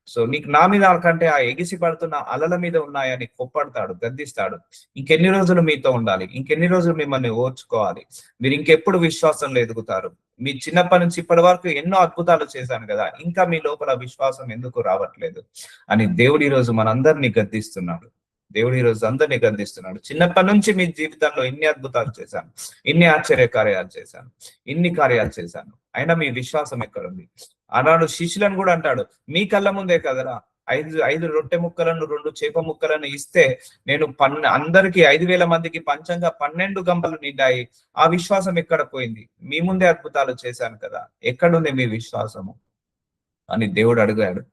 సో నీకు నా మీద కంటే ఆ ఎగిసి పడుతున్న అలల మీద ఉన్నాయని కొప్పడతాడు, గద్దిస్తాడు. ఇంకెన్ని రోజులు మీతో ఉండాలి? ఇంకెన్ని రోజులు మిమ్మల్ని ఓర్చుకోవాలి? మీరు ఇంకెప్పుడు విశ్వాసంలో ఎదుగుతారు? మీ చిన్నప్పటి నుంచి ఇప్పటి వరకు ఎన్నో అద్భుతాలు చేశాను కదా, ఇంకా మీ లోపల విశ్వాసం ఎందుకు రావట్లేదు అని దేవుడు ఈరోజు మనందరినీ గద్దిస్తున్నాడు. దేవుడు ఈరోజు అందరినీ గద్దిస్తున్నాడు. చిన్నప్పటి నుంచి మీ జీవితంలో ఇన్ని అద్భుతాలు చేశాను, ఇన్ని ఆశ్చర్య కార్యాలు చేశాను, ఇన్ని కార్యాలు చేశాను, అయినా మీ విశ్వాసం ఎక్కడుంది? ఆనాడు శిష్యులను కూడా అంటాడు, మీ కళ్ళ ముందే కదరా ఐదు రొట్టె ముక్కలను 2 చేప ముక్కలను ఇస్తే నేను అందరికి 5,000 మందికి పంచంగా 12 గంపలు నిండాయి. ఆ విశ్వాసం ఎక్కడ పోయింది? మీ ముందే అద్భుతాలు చేశాను కదా, ఎక్కడుంది మీ విశ్వాసము అని దేవుడు అడిగాడు.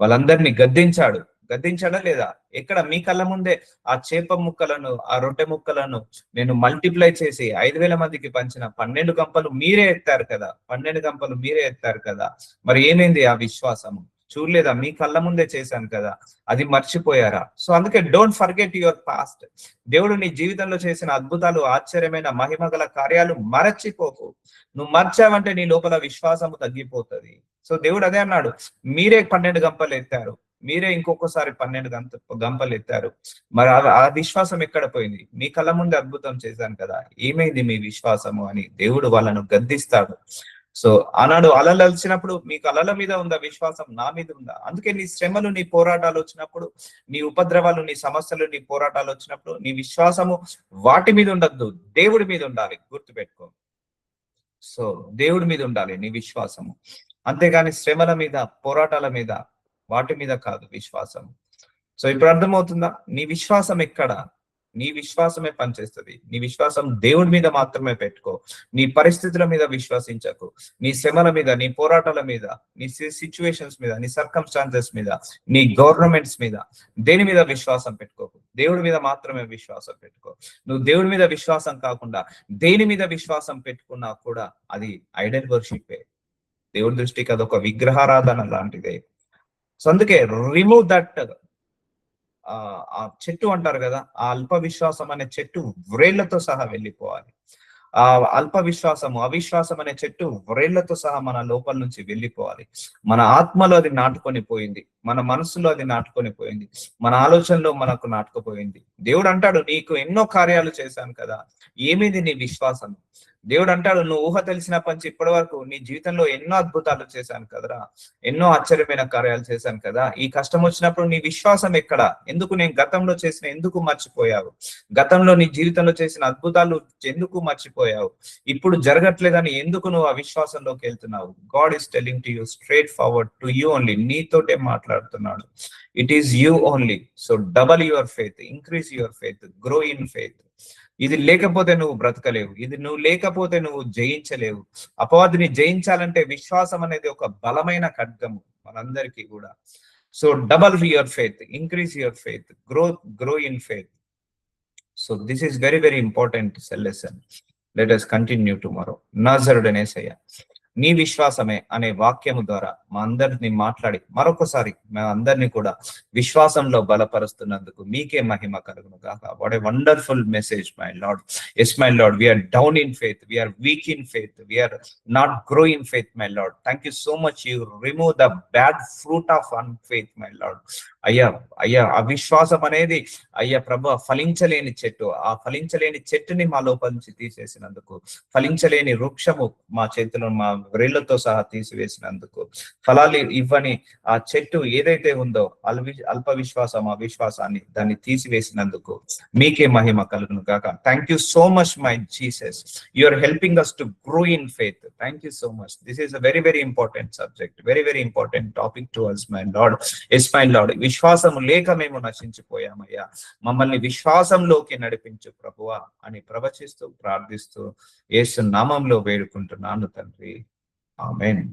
వాళ్ళందరినీ గద్దించాడా లేదా? ఎక్కడ? మీ కళ్ళ ముందే ఆ చేప ముక్కలను, ఆ రొట్టె ముక్కలను నేను మల్టిప్లై చేసి 5,000 మందికి పంచిన 12 గంపలు మీరే ఎత్తారు కదా, 12 గంపలు మీరే ఎత్తారు కదా, మరి ఏమైంది ఆ విశ్వాసము? చూడలేదా? మీ కళ్ళ ముందే చేశాను కదా, అది మర్చిపోయారా? సో అందుకే డోంట్ ఫర్గెట్ యువర్ పాస్ట్. దేవుడు నీ జీవితంలో చేసిన అద్భుతాలు, ఆశ్చర్యమైన మహిమగల కార్యాలు మరచిపోకు. నువ్వు మర్చావంటే నీ లోపల విశ్వాసము తగ్గిపోతుంది. సో దేవుడు అదే అన్నాడు, మీరే 12 గంపలు ఎత్తారు, మీరే ఇంకొకసారి 12 గంపలు ఎత్తారు, మరి ఆ విశ్వాసం ఎక్కడ పోయింది? మీ కళ్ళ ముందు అద్భుతం చేశాను కదా, ఏమైంది మీ విశ్వాసము అని దేవుడు వాళ్ళను గద్దిస్తాడు. సో ఆనాడు అలలు వచ్చినప్పుడు మీకు అలల మీద ఉందా విశ్వాసం? నా మీద ఉందా? అందుకే నీ శ్రమలు, నీ పోరాటాలు వచ్చినప్పుడు, నీ ఉపద్రవాలు, నీ సమస్యలు, నీ పోరాటాలు వచ్చినప్పుడు నీ విశ్వాసము వాటి మీద ఉండద్దు, దేవుడి మీద ఉండాలి. గుర్తుపెట్టుకో. సో దేవుడి మీద ఉండాలి నీ విశ్వాసము, అంతేగాని శ్రమల మీద, పోరాటాల మీద, వాటి మీద కాదు విశ్వాసం. సో ఇప్పుడు అర్థమవుతుందా? నీ విశ్వాసం ఎక్కడ? నీ విశ్వాసమే పనిచేస్తుంది. నీ విశ్వాసం దేవుడి మీద మాత్రమే పెట్టుకో. నీ పరిస్థితుల మీద విశ్వసించకు. నీ శ్రమల మీద, నీ పోరాటాల మీద, నీ సిచ్యువేషన్స్ మీద, నీ సర్కమ్స్టాన్సెస్ మీద, నీ గవర్నమెంట్స్ మీద, దేని మీద విశ్వాసం పెట్టుకోకు. దేవుడి మీద మాత్రమే విశ్వాసం పెట్టుకో. నువ్వు దేవుడి మీద విశ్వాసం కాకుండా దేని మీద విశ్వాసం పెట్టుకున్నా కూడా అది ఐడల్ వర్షిప్పే. దేవుడి దృష్టికి అదొక విగ్రహారాధన లాంటిదే. సో అందుకే రిమూవ్ దట్. ఆ చెట్టు అంటారు కదా, ఆ అల్ప విశ్వాసం అనే చెట్టు వ్రేళ్లతో సహా వెళ్ళిపోవాలి. ఆ అల్ప విశ్వాసము, అవిశ్వాసం అనే చెట్టు వ్రేళ్లతో సహా మన లోపల నుంచి వెళ్ళిపోవాలి. మన ఆత్మలో అది నాటుకొని పోయింది, మన మనసులో అది నాటుకొని పోయింది, మన ఆలోచనలో మనకు నాటుకుపోయింది. దేవుడు అంటాడు, నీకు ఎన్నో కార్యాలు చేశాను కదా, ఏమిది నీ విశ్వాసం? దేవుడు అంటాడు, నువ్వు ఊహ తెలిసినప్పటి నుంచి ఇప్పటి వరకు నీ జీవితంలో ఎన్నో అద్భుతాలు చేశాను కదరా, ఎన్నో ఆశ్చర్యమైన కార్యాలు చేశాను కదా, ఈ కష్టం వచ్చినప్పుడు నీ విశ్వాసం ఎక్కడ? ఎందుకు నేను గతంలో చేసిన ఎందుకు మర్చిపోయావు? గతంలో నీ జీవితంలో చేసిన అద్భుతాలు ఎందుకు మర్చిపోయావు? ఇప్పుడు జరగట్లేదని ఎందుకు నువ్వు ఆ విశ్వాసంలోకి వెళ్తున్నావు? God is telling to you straightforward, to you only. నీతోటే మాట్లాడుతున్నాడు. It is you only. So double your faith, increase your faith, grow in faith. ఇది లేకపోతే నువ్వు బ్రతకలేవు. ఇది నువ్వు లేకపోతే నువ్వు జయించలేవు. అపవాదిని జయించాలంటే విశ్వాసం అనేది ఒక బలమైన ఖడ్గము మనందరికీ కూడా. So double your faith, increase your faith, grow in faith. So this is very very important lesson. Let us continue tomorrow. నాజరుడైన యేసయ్య, నీ విశ్వాసమే అనే వాక్యము ద్వారా మా అందరిని మాట్లాడి మరొకసారి మా అందరినీ కూడా విశ్వాసంలో బలపరుస్తున్నందుకు మీకే మహిమ కలుగును గాక. What a wonderful message my Lord. Yes my Lord, we are down in faith, we are weak in faith, we are not grow in faith my Lord. Thank you so much. You remove the bad fruit of unfaith my Lord. అయ్యా అవిశ్వాసం అనేది అయ్యా ప్రభు ఫలించలేని చెట్టు. ఆ ఫలించలేని చెట్టుని మా లోపల నుంచి తీసేసినందుకు, ఫలించలేని వృక్షము మా చేతిలో మా వ్రేళ్లతో సహా తీసివేసినందుకు, ఫలాలు ఇవ్వని ఆ చెట్టు ఏదైతే ఉందో అల్ప విశ్వాసం, ఆ విశ్వాసాన్ని దాన్ని తీసివేసినందుకు మీకే మహిమ కలుగును గాక. Thank you so much my Jesus. You are helping us to grow in faith. Thank you so much. This is a very very important subject, very very important topic to us, my Lord. Yes my Lord, విశ్వాసము లేక మేము నశించిపోయామయ్యా, మమ్మల్ని విశ్వాసంలోకి నడిపించు ప్రభువా అని ప్రవచిస్తూ ప్రార్థిస్తూ యేసు నామంలో వేడుకుంటున్నాను తండ్రి. ఆమేన్.